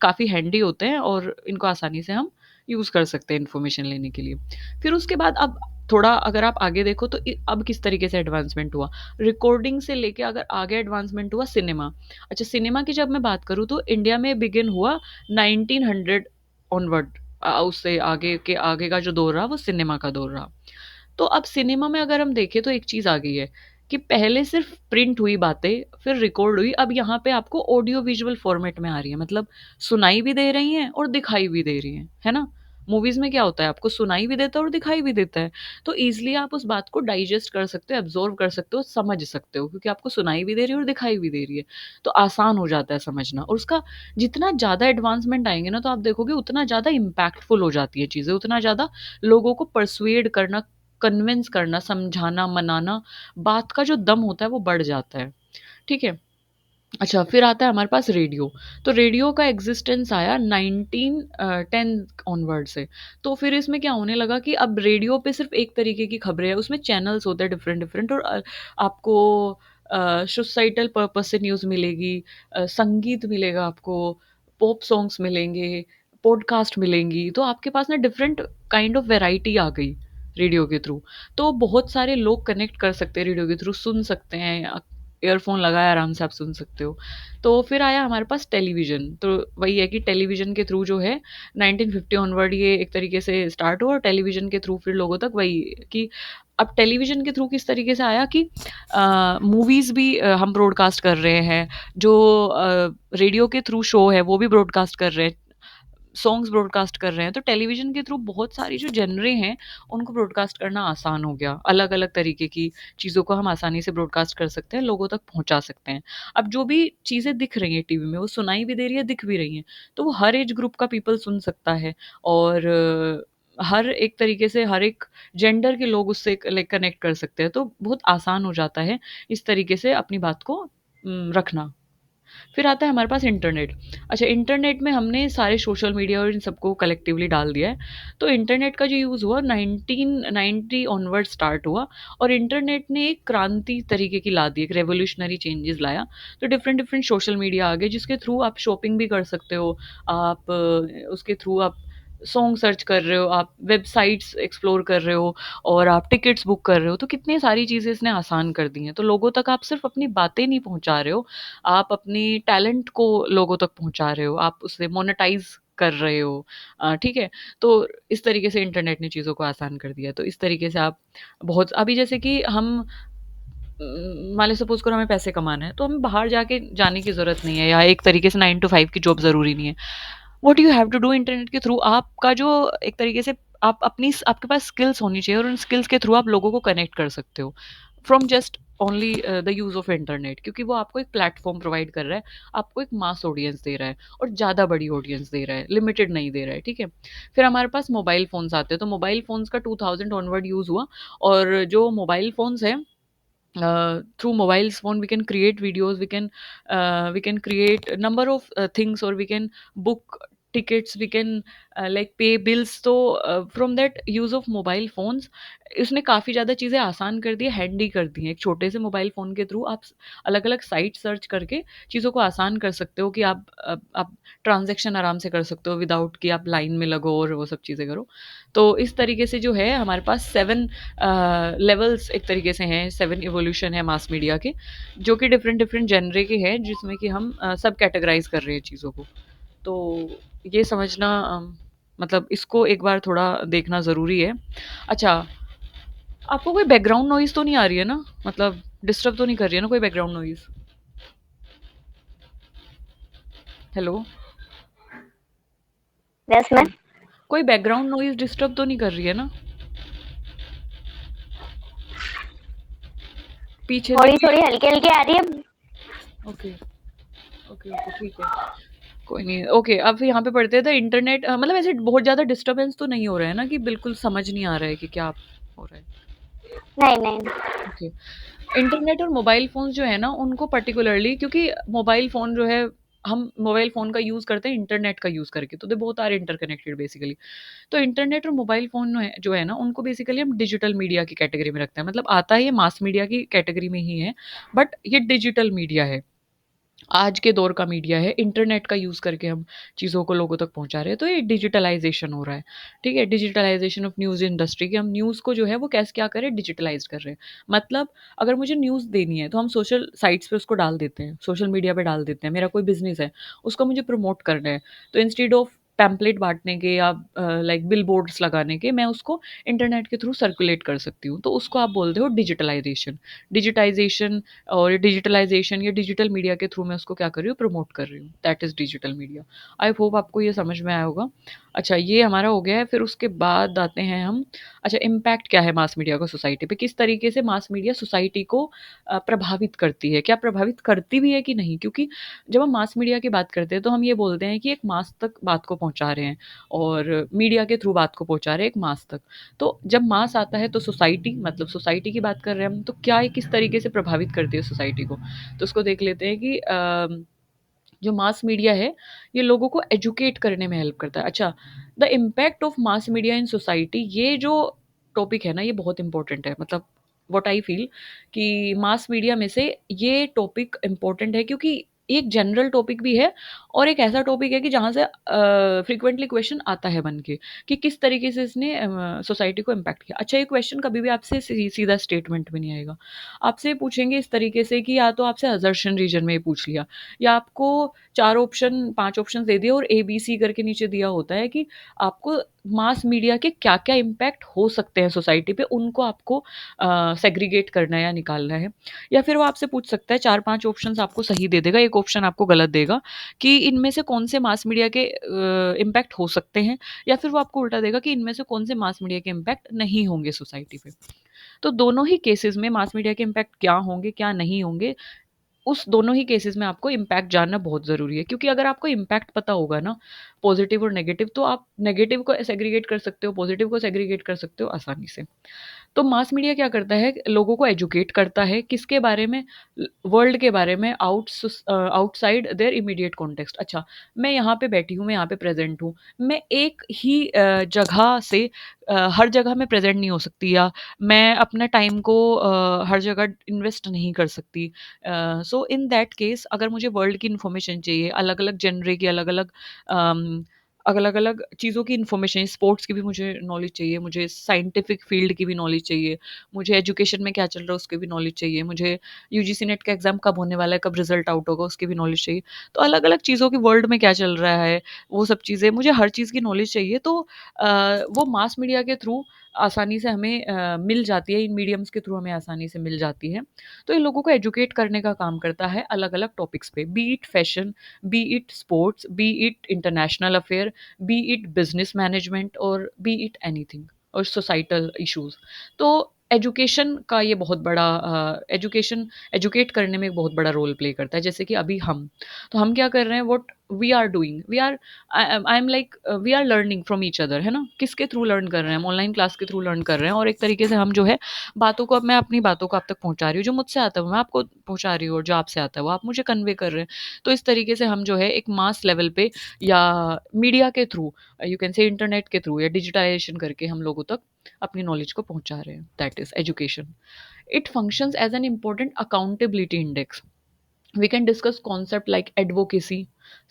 [SPEAKER 1] काफ़ी हैंडी होते हैं और इनको आसानी से हम यूज़ कर सकते हैं इन्फॉर्मेशन लेने के लिए। फिर उसके बाद अब थोड़ा अगर आप आगे देखो तो अब किस तरीके से एडवांसमेंट हुआ, रिकॉर्डिंग से लेके अगर आगे एडवांसमेंट हुआ सिनेमा। अच्छा, सिनेमा की जब मैं बात करूँ तो इंडिया में बिगिन हुआ 1900 ऑनवर्ड, उससे आगे के आगे का जो दौर रहा वो सिनेमा का दौर रहा। तो अब सिनेमा में अगर हम देखें तो एक चीज़ आ गई है कि पहले सिर्फ प्रिंट हुई बातें, फिर रिकॉर्ड हुई, अब यहाँ पे आपको ऑडियो विजुअल फॉर्मेट में आ रही है। मतलब सुनाई भी दे रही हैं और दिखाई भी दे रही हैं, है ना? मूवीज़ में क्या होता है, आपको सुनाई भी देता है और दिखाई भी देता है। तो ईज़िली आप उस बात को डाइजेस्ट कर सकते हो, एब्ज़ॉर्ब कर सकते हो, समझ सकते हो, क्योंकि आपको सुनाई भी दे रही है और दिखाई भी दे रही है। तो आसान हो जाता है समझना, और उसका जितना ज़्यादा एडवांसमेंट आएँगे ना, तो आप देखोगे उतना ज़्यादा इम्पैक्टफुल हो जाती है चीज़ें, उतना ज़्यादा लोगों को पर्सुएड करना, कन्विंस करना, समझाना, मनाना, बात का जो दम होता है वो बढ़ जाता है, ठीक है? अच्छा, फिर आता है हमारे पास रेडियो। तो रेडियो का एग्ज़िस्टेंस आया 10 ऑनवर्ड से। तो फिर इसमें क्या होने लगा कि अब रेडियो पे सिर्फ़ एक तरीके की खबरें हैं, उसमें चैनल्स होते हैं डिफ़रेंट-डिफ़रेंट, और आपको सोसाइटल पर्पज़ से न्यूज़ मिलेगी, संगीत मिलेगा आपको, पॉप सॉन्ग्स मिलेंगे, पॉडकास्ट मिलेंगी, तो आपके पास ना डिफ़रेंट काइंड ऑफ वैराइटी आ गई रेडियो के थ्रू। तो बहुत सारे लोग कनेक्ट कर सकते हैं रेडियो के थ्रू, सुन सकते हैं, ईयरफ़ोन लगाए आराम से आप सुन सकते हो। तो फिर आया हमारे पास टेलीविज़न, तो वही है कि टेलीविज़न के थ्रू जो है 1950 ऑनवर्ड ये एक तरीके से स्टार्ट हुआ, और टेलीविज़न के थ्रू फिर लोगों तक वही कि अब टेलीविज़न के थ्रू किस तरीके से आया कि मूवीज़ भी हम ब्रॉडकास्ट कर रहे हैं, जो रेडियो के थ्रू शो है वो भी ब्रॉडकास्ट कर रहे हैं, सॉन्ग्स ब्रॉडकास्ट कर रहे हैं, तो टेलीविज़न के थ्रू बहुत सारी जो जनरे हैं, उनको ब्रॉडकास्ट करना आसान हो गया। अलग-अलग तरीके की चीज़ों को हम आसानी से ब्रॉडकास्ट कर सकते हैं, लोगों तक पहुँचा सकते हैं। अब जो भी चीज़ें दिख रही हैं टीवी में, वो सुनाई भी दे रही है, दिख भी रही हैं, तो वो हर एज ग्रुप का पीपल सुन सकता है, और हर एक तरीके से हर एक जेंडर के लोग उससे लाइक कनेक्ट कर सकते हैं, तो बहुत आसान हो जाता है इस तरीके से अपनी बात को रखना। फिर आता है हमारे पास इंटरनेट। अच्छा, इंटरनेट में हमने सारे सोशल मीडिया और इन सबको कलेक्टिवली डाल दिया है। तो इंटरनेट का जो यूज़ हुआ 1990 ऑनवर्ड स्टार्ट हुआ, और इंटरनेट ने एक क्रांति तरीके की ला दी, एक रेवोल्यूशनरी चेंजेस लाया। तो डिफरेंट डिफरेंट सोशल मीडिया आ गए जिसके थ्रू आप शॉपिंग भी कर सकते हो, आप उसके थ्रू आप सॉन्ग सर्च कर रहे हो, आप वेबसाइट्स एक्सप्लोर कर रहे हो, और आप टिकट्स बुक कर रहे हो, तो कितनी सारी चीज़ें इसने आसान कर दी हैं। तो लोगों तक आप सिर्फ़ अपनी बातें नहीं पहुँचा रहे हो, आप अपनी टैलेंट को लोगों तक पहुँचा रहे हो, आप उसे मोनेटाइज़ कर रहे हो, ठीक है? तो इस तरीके से इंटरनेट ने चीज़ों को आसान कर दिया। तो इस तरीके से आप बहुत अभी जैसे कि हम मान लें सपोज़ करो हमें पैसे कमाना है, तो हमें बाहर जाके जाने की ज़रूरत नहीं है, या एक तरीके से 9 टू 5 की जॉब ज़रूरी नहीं है। What you have to do internet के थ्रू आपका जो एक तरीके से आप अपनी आपके पास स्किल्स होनी चाहिए, और उन स्किल्स के थ्रू आप लोगों को कनेक्ट कर सकते हो from just only the use of internet, क्योंकि वो आपको एक प्लेटफॉर्म प्रोवाइड कर रहा है, आपको एक मास ऑडियंस दे रहा है, और ज़्यादा बड़ी ऑडियंस दे रहा है, लिमिटेड नहीं दे रहा है, ठीक है? फिर हमारे पास मोबाइल फ़ोन्स आते हैं, तो मोबाइल फ़ोन्स का 2000 ऑनवर्ड यूज़ हुआ, और जो मोबाइल फ़ोन्स हैं, through mobiles phone we can create videos, we can create a number of things, or we can book tickets, we can like pay bills, तो from that use of mobile phones उसने काफ़ी ज़्यादा चीज़ें आसान कर दी है, handy कर दी हैं। एक छोटे से मोबाइल फ़ोन के थ्रू आप अलग-अलग साइट सर्च करके चीज़ों को आसान कर सकते हो, कि आप ट्रांज़ैक्शन आराम से कर सकते हो विदाउट कि आप लाइन में लगो और वो सब चीज़ें करो। तो इस तरीके से जो है हमारे पास 7 लेवल्स एक तरीके से हैं, 7 इवोल्यूशन है मास मीडिया के, जो कि डिफरेंट डिफरेंट जेनरे के हैं, जिसमें कि हम सब कैटेगराइज़ कर रहे हैं चीज़ों को। तो ये समझना मतलब इसको एक बार थोड़ा देखना ज़रूरी है। अच्छा, आपको कोई बैकग्राउंड नॉइज़ तो नहीं आ रही है ना? मतलब डिस्टर्ब तो नहीं कर रही है ना कोई background noise? Hello?
[SPEAKER 2] Yes ma'am.
[SPEAKER 1] कोई बैकग्राउंड नॉइज़ डिस्टर्ब तो नहीं कर रही है ना? पीछे से
[SPEAKER 2] थोड़ी
[SPEAKER 1] कोई
[SPEAKER 2] थोड़ी हल्की हल्की आ रही है।
[SPEAKER 1] ओके, ओके, ओके, ठीक है। कोई नहीं, ओके, अब यहाँ पे पढ़ते हैं, तो इंटरनेट मतलब ऐसे बहुत ज़्यादा डिस्टर्बेंस तो नहीं हो रहा है ना, कि बिल्कुल समझ नहीं आ रहा है कि क्या हो रहा है?
[SPEAKER 2] नहीं, नहीं।
[SPEAKER 1] ओके। इंटरनेट और मोबाइल फ़ोन्स जो है ना, उनको पर्टिकुलरली क्योंकि मोबाइल फ़ोन जो है, हम मोबाइल फ़ोन का यूज़ करते हैं इंटरनेट का यूज़ करके, तो they both are interconnected basically. तो इंटरनेट और मोबाइल फ़ोन जो है ना, उनको बेसिकली हम डिजिटल मीडिया की कैटेगरी में रखते हैं। मतलब आता है ये मास मीडिया की कैटेगरी में ही है, बट ये डिजिटल मीडिया है। आज के दौर का मीडिया है, इंटरनेट का यूज़ करके हम चीज़ों को लोगों तक पहुँचा रहे हैं, तो ये डिजिटलाइज़ेशन हो रहा है, ठीक है? डिजिटलाइज़ेशन ऑफ न्यूज़ इंडस्ट्री कि हम न्यूज़ को जो है वो कैसे क्या करें डिजिटलाइज़ कर रहे हैं। मतलब अगर मुझे न्यूज़ देनी है, तो हम सोशल साइट्स पे उसको डाल देते हैं, सोशल मीडिया पे डाल देते हैं। मेरा कोई बिज़नेस है, उसको मुझे प्रमोट करना है, तो इंस्टेड ऑफ पैम्पलेट बाँटने के या लाइक बिलबोर्ड्स लगाने के, मैं उसको इंटरनेट के थ्रू सर्कुलेट कर सकती हूँ, तो उसको आप बोलते हो डिजिटलाइज़ेशन। डिजिटाइज़ेशन और डिजिटलाइज़ेशन या डिजिटल मीडिया के थ्रू मैं उसको क्या कर रही हूँ, प्रमोट कर रही हूँ। That is digital media. I hope आपको ये समझ में आया होगा। अच्छा, ये हमारा हो गया है, फिर उसके बाद आते हैं हम। अच्छा, इम्पैक्ट क्या है मास मीडिया का सोसाइटी पे? किस तरीके से मास मीडिया सोसाइटी को प्रभावित करती है? क्या प्रभावित करती भी है कि नहीं? क्योंकि जब हम मास मीडिया की बात करते हैं, तो हम ये बोलते हैं कि एक मास तक बात को पहुँचा रहे हैं और मीडिया के थ्रू बात को पहुँचा रहे हैं एक मास तक। तो जब मास आता है तो सोसाइटी, मतलब सोसाइटी की बात कर रहे हैं हम, तो क्या ये किस तरीके से प्रभावित करती है सोसाइटी को? तो उसको देख लेते हैं कि जो मास मीडिया है, ये लोगों को एजुकेट करने में हेल्प करता है। अच्छा, the impact of mass media in society, ये जो टॉपिक है ना, ये बहुत इंपॉर्टेंट है। मतलब व्हाट आई फील कि मास मीडिया में से ये टॉपिक इंपॉर्टेंट है, क्योंकि एक जनरल टॉपिक भी है और एक ऐसा टॉपिक है कि जहाँ से फ्रीक्वेंटली क्वेश्चन आता है बन के कि किस तरीके से इसने सोसाइटी को इम्पैक्ट किया। अच्छा, ये क्वेश्चन कभी भी आपसे सीधा स्टेटमेंट में नहीं आएगा। आपसे पूछेंगे इस तरीके से कि या तो आपसे असर्शन रीजन में ये पूछ लिया, या आपको 4 ऑप्शन 5 ऑप्शन दे दिए और एबीसी करके नीचे दिया होता है कि आपको मास मीडिया के क्या-क्या इम्पैक्ट हो सकते हैं सोसाइटी पे, उनको आपको सेग्रीगेट करना है या निकालना है। या फिर वो आपसे पूछ सकता है, 4-5 ऑप्शंस आपको सही दे देगा, 1 ऑप्शन आपको गलत देगा कि इनमें से कौन से मास मीडिया के इम्पैक्ट हो सकते हैं, या फिर वो आपको उल्टा देगा कि इनमें से कौन से मास मीडिया के इम्पैक्ट नहीं होंगे सोसाइटी पे। तो दोनों ही केसेज़ में मास मीडिया के इम्पैक्ट क्या होंगे, क्या नहीं होंगे, उस दोनों ही केसेस में आपको इम्पैक्ट जानना बहुत ज़रूरी है, क्योंकि अगर आपको इम्पैक्ट पता होगा ना, पॉजिटिव और नेगेटिव, तो आप नेगेटिव को सेग्रीगेट कर सकते हो, पॉजिटिव को सेग्रीगेट कर सकते हो आसानी से। तो मास मीडिया क्या करता है, लोगों को एजुकेट करता है किसके बारे में, वर्ल्ड के बारे में, आउटसाइड देयर इमीडिएट कॉन्टेक्स्ट। अच्छा, मैं यहाँ पे बैठी हूँ, मैं यहाँ पे प्रेजेंट हूँ, मैं एक ही जगह से हर जगह मैं प्रेजेंट नहीं हो सकती, या मैं अपने टाइम को हर जगह इन्वेस्ट नहीं कर सकती। सो इन दैट केस अगर मुझे वर्ल्ड की इन्फॉर्मेशन चाहिए, अलग अलग जेनरे की, अलग अलग अलग अलग चीज़ों की इन्फॉर्मेशन, स्पोर्ट्स की भी मुझे नॉलेज चाहिए, मुझे साइंटिफिक फील्ड की भी नॉलेज चाहिए, मुझे एजुकेशन में क्या चल रहा है उसकी भी नॉलेज चाहिए, मुझे यूजीसी नेट का एग्ज़ाम कब होने वाला है, कब रिजल्ट आउट होगा, उसकी भी नॉलेज चाहिए। तो अलग अलग चीज़ों की वर्ल्ड में क्या चल रहा है, वो सब चीज़ें, मुझे हर चीज़ की नॉलेज चाहिए। तो वो मास मीडिया के थ्रू आसानी से हमें मिल जाती है, इन मीडियम्स के थ्रू हमें आसानी से मिल जाती है। तो ये लोगों को एजुकेट करने का काम करता है अलग अलग टॉपिक्स पे, B it fashion, B it sports, B it international affair, B it business management, और बी इट एनीथिंग, और सोसाइटल इश्यूज। तो एजुकेशन का ये बहुत बड़ा एजुकेट करने में एक बहुत बड़ा रोल प्ले करता है। जैसे कि अभी तो हम क्या कर रहे हैं, what we are doing, we are I am like we are learning from each other, है ना? किसके थ्रू लर्न कर रहे हैं हम? ऑनलाइन क्लास के थ्रू लर्न कर रहे हैं, और एक तरीके से हम जो है बातों को, अब मैं अपनी बातों को आप तक पहुँचा रही हूँ, जो मुझसे आता है वो मैं आपको पहुँचा रही हूँ, और जो आपसे आता है वो आप मुझे कन्वे कर रहे हैं। तो इस तरीके से हम जो है एक मास लेवल पे, या मीडिया के through, you can say internet के थ्रू, या डिजिटाइजेशन करके हम लोगों तक अपनी नॉलेज को पहुँचा रहे हैं। That is education. It functions as an important accountability index. We can discuss concept like advocacy,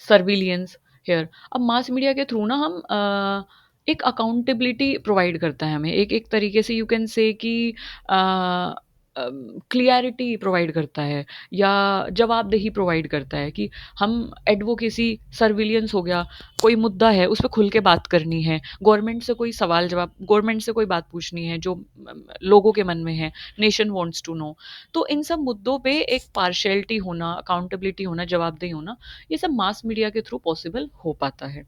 [SPEAKER 1] surveillance here. अब मास मीडिया के थ्रू ना हम एक अकाउंटेबिलिटी प्रोवाइड करता है हमें, एक एक तरीके से यू कैन से कि क्लियरिटी प्रोवाइड करता है, या जवाबदेही प्रोवाइड करता है कि हम एडवोकेसी, सर्विलियंस हो गया, कोई मुद्दा है उस पर खुल के बात करनी है, गवर्नमेंट से कोई सवाल जवाब, गवर्नमेंट से कोई बात पूछनी है जो लोगों के मन में है, नेशन वांट्स टू नो। तो इन सब मुद्दों पे एक पार्शियलिटी होना, अकाउंटेबिलिटी होना, जवाबदेही होना, ये सब मास मीडिया के थ्रू पॉसिबल हो पाता है।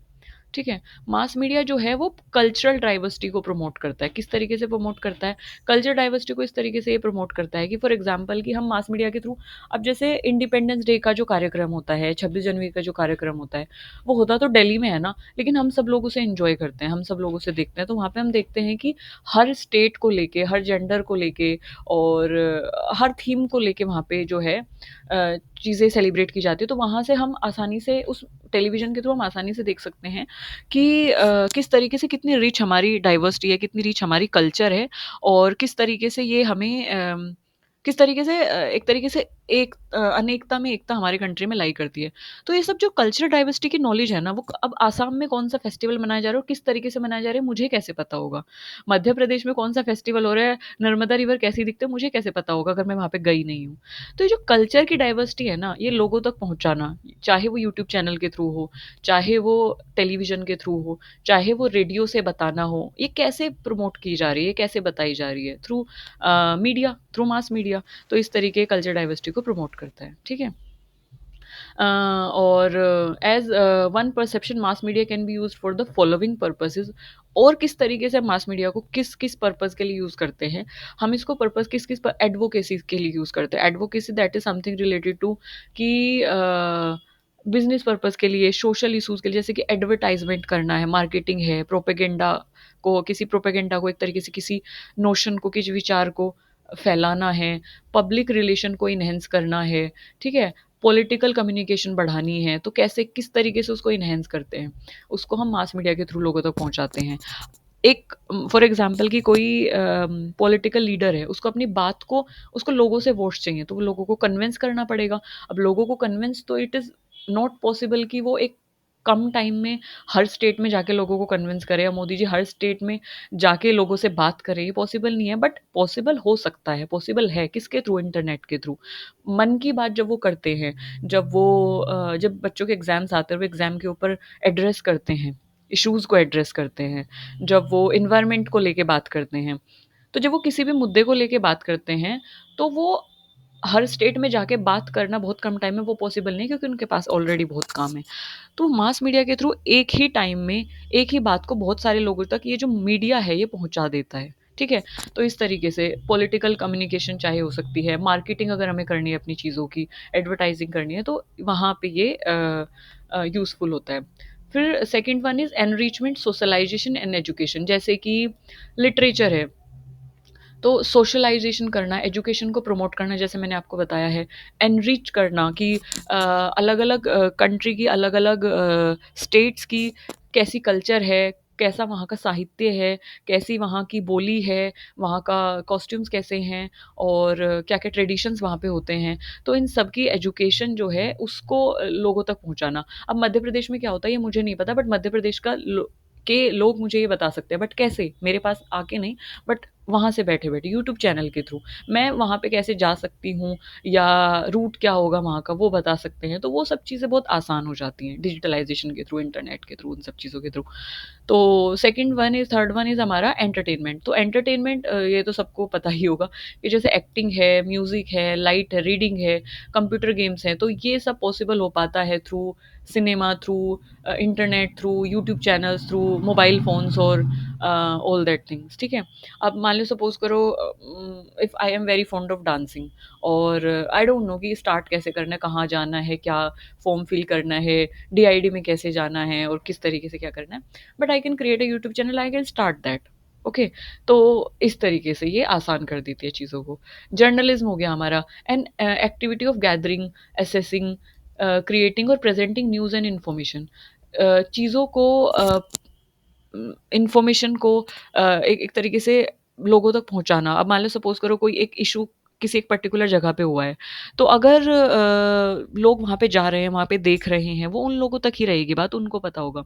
[SPEAKER 1] ठीक है? मास मीडिया जो है वो कल्चरल डाइवर्सिटी को प्रमोट करता है। किस तरीके से प्रमोट करता है? कल्चरल डाइवर्सिटी को इस तरीके से ये प्रमोट करता है कि फॉर एग्ज़ाम्पल कि हम मास मीडिया के थ्रू अब जैसे इंडिपेंडेंस डे का जो कार्यक्रम होता है, 26 जनवरी का जो कार्यक्रम होता है, वो होता तो दिल्ली में है ना, लेकिन हम सब लोग उसे एन्जॉय करते हैं, हम सब लोग उसे देखते हैं। तो वहाँ पे हम देखते हैं कि हर स्टेट को लेके, हर जेंडर को लेके और हर थीम को लेके वहाँ पे जो है चीज़ें सेलिब्रेट की जाती है। तो वहाँ से हम आसानी से उस टेलीविज़न के थ्रू हम आसानी से देख सकते हैं कि किस तरीके से कितनी रिच हमारी डाइवर्सिटी है, कितनी रिच हमारी कल्चर है और किस तरीके से ये हमें किस तरीके से एक तरीके से अनेकता में एकता हमारे कंट्री में लाई करती है। तो ये सब जो कल्चरल डाइवर्सिटी की नॉलेज है ना, वो अब आसाम में कौन-सा फेस्टिवल मनाया जा रहा है और किस तरीके से मनाया जा रहा है, मुझे कैसे पता होगा? मध्य प्रदेश में कौन-सा फेस्टिवल हो रहा है, नर्मदा रिवर कैसी दिखती है, मुझे कैसे पता होगा अगर मैं वहाँ पे गई नहीं हूँ? तो ये जो कल्चर की डाइवर्सिटी है ना, ये लोगों तक पहुँचाना, चाहे वो यूट्यूब चैनल के थ्रू हो, चाहे वो टेलीविज़न के थ्रू हो, चाहे वो रेडियो से बताना हो, ये कैसे प्रमोट की जा रही है, कैसे बताई जा रही है? थ्रू मीडिया, थ्रू मास मीडिया। तो इस तरीके कल्चर डाइवर्सिटी को प्रमोट करता है, ठीक है? और as one perception mass media can be used for the following purposes और किस तरीके से मास मीडिया को किस-किस पर्पस के लिए यूज़ करते हैं। हम इसको पर्पस किस-किस प एडवोकेसी के लिए यूज़ करते हैं। Advocacy that is something related to कि बिज़नेस पर्पस के लिए, सोशल इश्यूज़ के लिए जैसे कि एडवर्टाइज़मेंट करना है, मार्केटिंग है, प्रोपेगेंडा को एक तरीके से किसी नोशन को, किसी विचार को फैलाना है, पब्लिक रिलेशन को एनहांस करना है, ठीक है? पॉलिटिकल कम्युनिकेशन बढ़ानी है, तो कैसे किस तरीके से उसको एनहांस करते हैं, उसको हम मास मीडिया के थ्रू लोगों तक पहुँचाते हैं। एक फॉर एग्ज़ाम्पल कि कोई पॉलिटिकल लीडर है, उसको अपनी बात को उसको लोगों से वोट्स चाहिए, तो वो लोगों को कन्विंस करना पड़ेगा। अब लोगों को कन्विंस तो इट इज़ नॉट पॉसिबल कि वो एक कम टाइम में हर स्टेट में जाके लोगों को कन्विंस करे या मोदी जी हर स्टेट में जाके लोगों से बात करें, ये पॉसिबल नहीं है, बट पॉसिबल हो सकता है, पॉसिबल है, किसके थ्रू? इंटरनेट के थ्रू। मन की बात जब वो करते हैं, जब बच्चों के एग्ज़ाम्स आते हैं, वो एग्ज़ाम के ऊपर एड्रेस करते हैं, इश्यूज़ को एड्रेस करते हैं, जब वो एनवायरनमेंट को लेके बात करते हैं, तो जब वो किसी भी मुद्दे को लेके बात करते हैं, तो वो हर स्टेट में जाके बात करना बहुत कम टाइम में वो पॉसिबल नहीं क्योंकि उनके पास ऑलरेडी बहुत काम है। तो मास मीडिया के थ्रू एक ही टाइम में, एक ही बात को बहुत सारे लोगों तक ये जो मीडिया है ये पहुँचा देता है, ठीक है? तो इस तरीके से पॉलिटिकल कम्युनिकेशन चाहे हो सकती है, मार्केटिंग अगर हमें करनी है अपनी चीज़ों की, एडवर्टाइज़िंग करनी है तो वहाँ पे ये यूज़फुल होता है। फिर second one is enrichment, socialization and education जैसे कि लिटरेचर है, तो सोशलाइज़ेशन करना, एजुकेशन को प्रमोट करना जैसे मैंने आपको बताया है, एनरिच करना कि अलग-अलग कंट्री की अलग-अलग स्टेट्स की कैसी कल्चर है, कैसा वहाँ का साहित्य है, कैसी वहाँ की बोली है, वहाँ का कॉस्ट्यूम्स कैसे हैं और क्या-क्या ट्रेडिशंस वहाँ पे होते हैं। तो इन सब की एजुकेशन जो है उसको लोगों तक पहुँचाना। अब मध्य प्रदेश में क्या होता है ये मुझे नहीं पता बट मध्य प्रदेश के लोग मुझे ये बता सकते हैं बट कैसे? मेरे पास आके नहीं बट वहाँ से बैठे-बैठे यूट्यूब चैनल के थ्रू, मैं वहाँ पे कैसे जा सकती हूँ या रूट क्या होगा वहाँ का वो बता सकते हैं। तो वो सब चीज़ें बहुत आसान हो जाती हैं डिजिटलाइज़ेशन के थ्रू, इंटरनेट के थ्रू, उन सब चीज़ों के थ्रू। तो second one is third one is हमारा एंटरटेनमेंट। तो एंटरटेनमेंट ये तो सबको पता ही होगा कि जैसे एक्टिंग है, म्यूज़िक है, लाइट है, रीडिंग है, कंप्यूटर गेम्स हैं, तो ये सब पॉसिबल हो पाता है through cinema, through internet, through YouTube channels, through mobile phones और ऑल दैट थिंग्स, ठीक है? अब मान लो सपोज़ करो if I am very fond of dancing और आई डोंट नो कि स्टार्ट कैसे करना है, कहाँ जाना है, क्या फॉर्म फिल करना है, डीआईडी में कैसे जाना है और किस तरीके से क्या करना है। But I can create a YouTube channel, I can start that. Okay, तो इस तरीके से ये आसान कर देती है चीज़ों को। जर्नलिज्म हो गया हमारा an activity of gathering, assessing, creating और प्रेजेंटिंग न्यूज़ एंड इन्फॉर्मेशन। चीज़ों को इन्फॉर्मेशन को एक एक तरीके से लोगों तक पहुँचाना। अब मान लो सपोज़ करो कोई एक इश्यू किसी एक पर्टिकुलर जगह पे हुआ है, तो अगर लोग वहाँ पे जा रहे हैं, वहाँ पे देख रहे हैं, वो उन लोगों तक ही रहेगी बात, उनको पता होगा।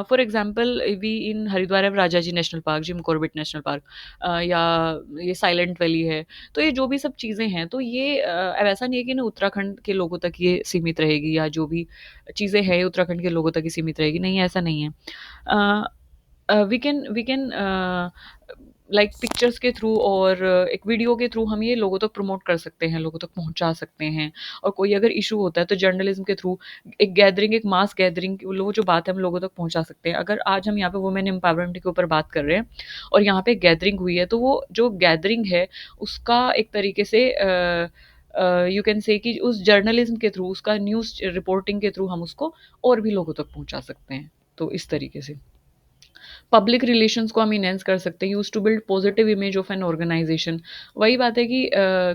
[SPEAKER 1] For example we in Haridwar have Rajaji national park, Jim Corbett national park या ये साइलेंट वैली है। तो ये जो भी सब चीज़ें हैं, तो ये अब ऐसा नहीं है कि ना उत्तराखंड के लोगों तक ये सीमित रहेगी या जो भी चीज़ें हैं, ये उत्तराखंड के लोगों तक ही सीमित रहेगी, नहीं ऐसा नहीं है। वी कैन लाइक पिक्चर्स के थ्रू और एक वीडियो के थ्रू हम ये लोगों तक प्रमोट कर सकते हैं, लोगों तक पहुँचा सकते हैं। और कोई अगर इश्यू होता है तो जर्नलिज़्म के थ्रू एक गैदरिंग, एक मास गैदरिंग वो जो बात है हम लोगों तक पहुँचा सकते हैं। अगर आज हम यहाँ पे वुमेन एम्पावरमेंट के ऊपर बात कर रहे हैं और यहाँ पे गैदरिंग हुई है, तो वो जो गैदरिंग है उसका एक तरीके से यू कैन से कि उस जर्नलिज़्म के थ्रू, उसका न्यूज़ रिपोर्टिंग के थ्रू हम उसको और भी लोगों तक पहुँचा सकते हैं। तो इस तरीके से। पब्लिक रिलेशंस को हम इनहेंस कर सकते हैं, use to build positive image of an organisation. वही बात है कि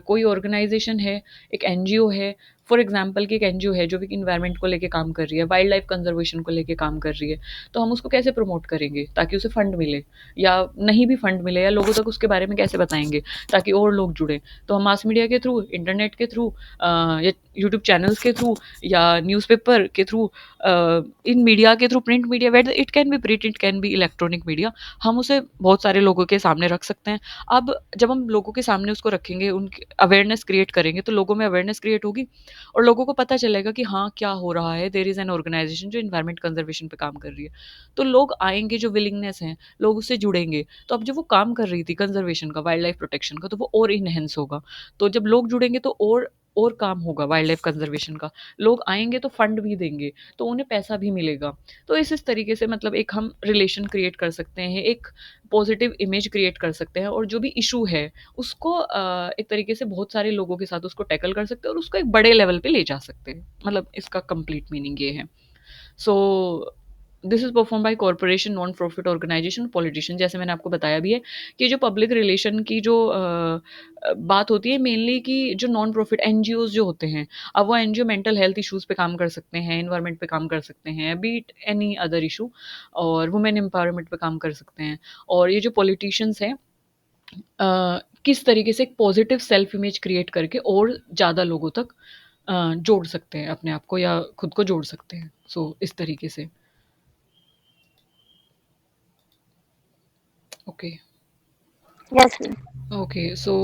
[SPEAKER 1] कोई ऑर्गेनाइजेशन है, एक एनजीओ है, फॉर एग्जांपल कि एक एनजीओ है जो भी इन्वायरमेंट को लेके काम कर रही है, वाइल्ड लाइफ कंजर्वेशन को लेके काम कर रही है, तो हम उसको कैसे प्रमोट करेंगे ताकि उसे फंड मिले, या नहीं भी फंड मिले, या लोगों तक उसके बारे में कैसे बताएंगे ताकि और लोग जुड़ें। तो हम मास मीडिया के थ्रू, इंटरनेट के थ्रू, या यूट्यूब चैनल्स के थ्रू, या न्यूज़पेपर के थ्रू, इन मीडिया के through, print media, whether it can be print, it can be electronic media, हम उसे बहुत सारे लोगों के सामने रख सकते हैं। अब जब हम लोगों के सामने उसको रखेंगे, उनकी अवेयरनेस क्रिएट करेंगे, तो लोगों में अवेयरनेस क्रिएट होगी और लोगों को पता चलेगा कि हाँ, क्या हो रहा है, देयर इज़ एन ऑर्गेनाइजेशन जो एनवायरनमेंट कंजर्वेशन पे काम कर रही है। तो लोग आएँगे, जो विलिंगनेस है, लोग उससे जुड़ेंगे। तो अब जब वो काम कर रही थी कंजर्वेशन का, वाइल्ड लाइफ प्रोटेक्शन का, तो वो और एनहांस होगा। तो जब लोग जुड़ेंगे तो और काम होगा वाइल्ड लाइफ कंजर्वेशन का। लोग आएँगे तो फंड भी देंगे, तो उन्हें पैसा भी मिलेगा। तो इस तरीके से मतलब एक हम रिलेशन क्रिएट कर सकते हैं, एक पॉजिटिव इमेज क्रिएट कर सकते हैं, और जो भी इशू है उसको एक तरीके से बहुत सारे लोगों के साथ उसको टैकल कर सकते हैं और उसको एक बड़े लेवल पे ले जा सकते हैं। मतलब इसका कंप्लीट मीनिंग ये है। So this is perform by corporation, non profit organisation, politician. जैसे मैंने आपको बताया भी है कि जो पब्लिक रिलेशन की जो बात होती है मेनली, कि जो नॉन प्रॉफिट एनजीओज जो होते हैं, अब वो एनजीओ मेंटल हेल्थ इश्यूज पे काम कर सकते हैं, एनवायरनमेंट पे काम कर सकते हैं, बीट एनी अदर इशू, और वुमेन एम्पावरमेंट पे काम कर सकते हैं। और ये जो पॉलिटिशियंस हैं, किस तरीके से एक पॉजिटिव सेल्फ इमेज क्रिएट करके और ज़्यादा लोगों तक जोड़ सकते हैं अपने आप को, या खुद को जोड़ सकते हैं। सो इस तरीके से। Okay.
[SPEAKER 2] Yes, ma'am.
[SPEAKER 1] Okay, so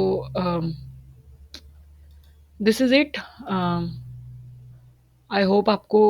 [SPEAKER 1] this is it. I hope आपको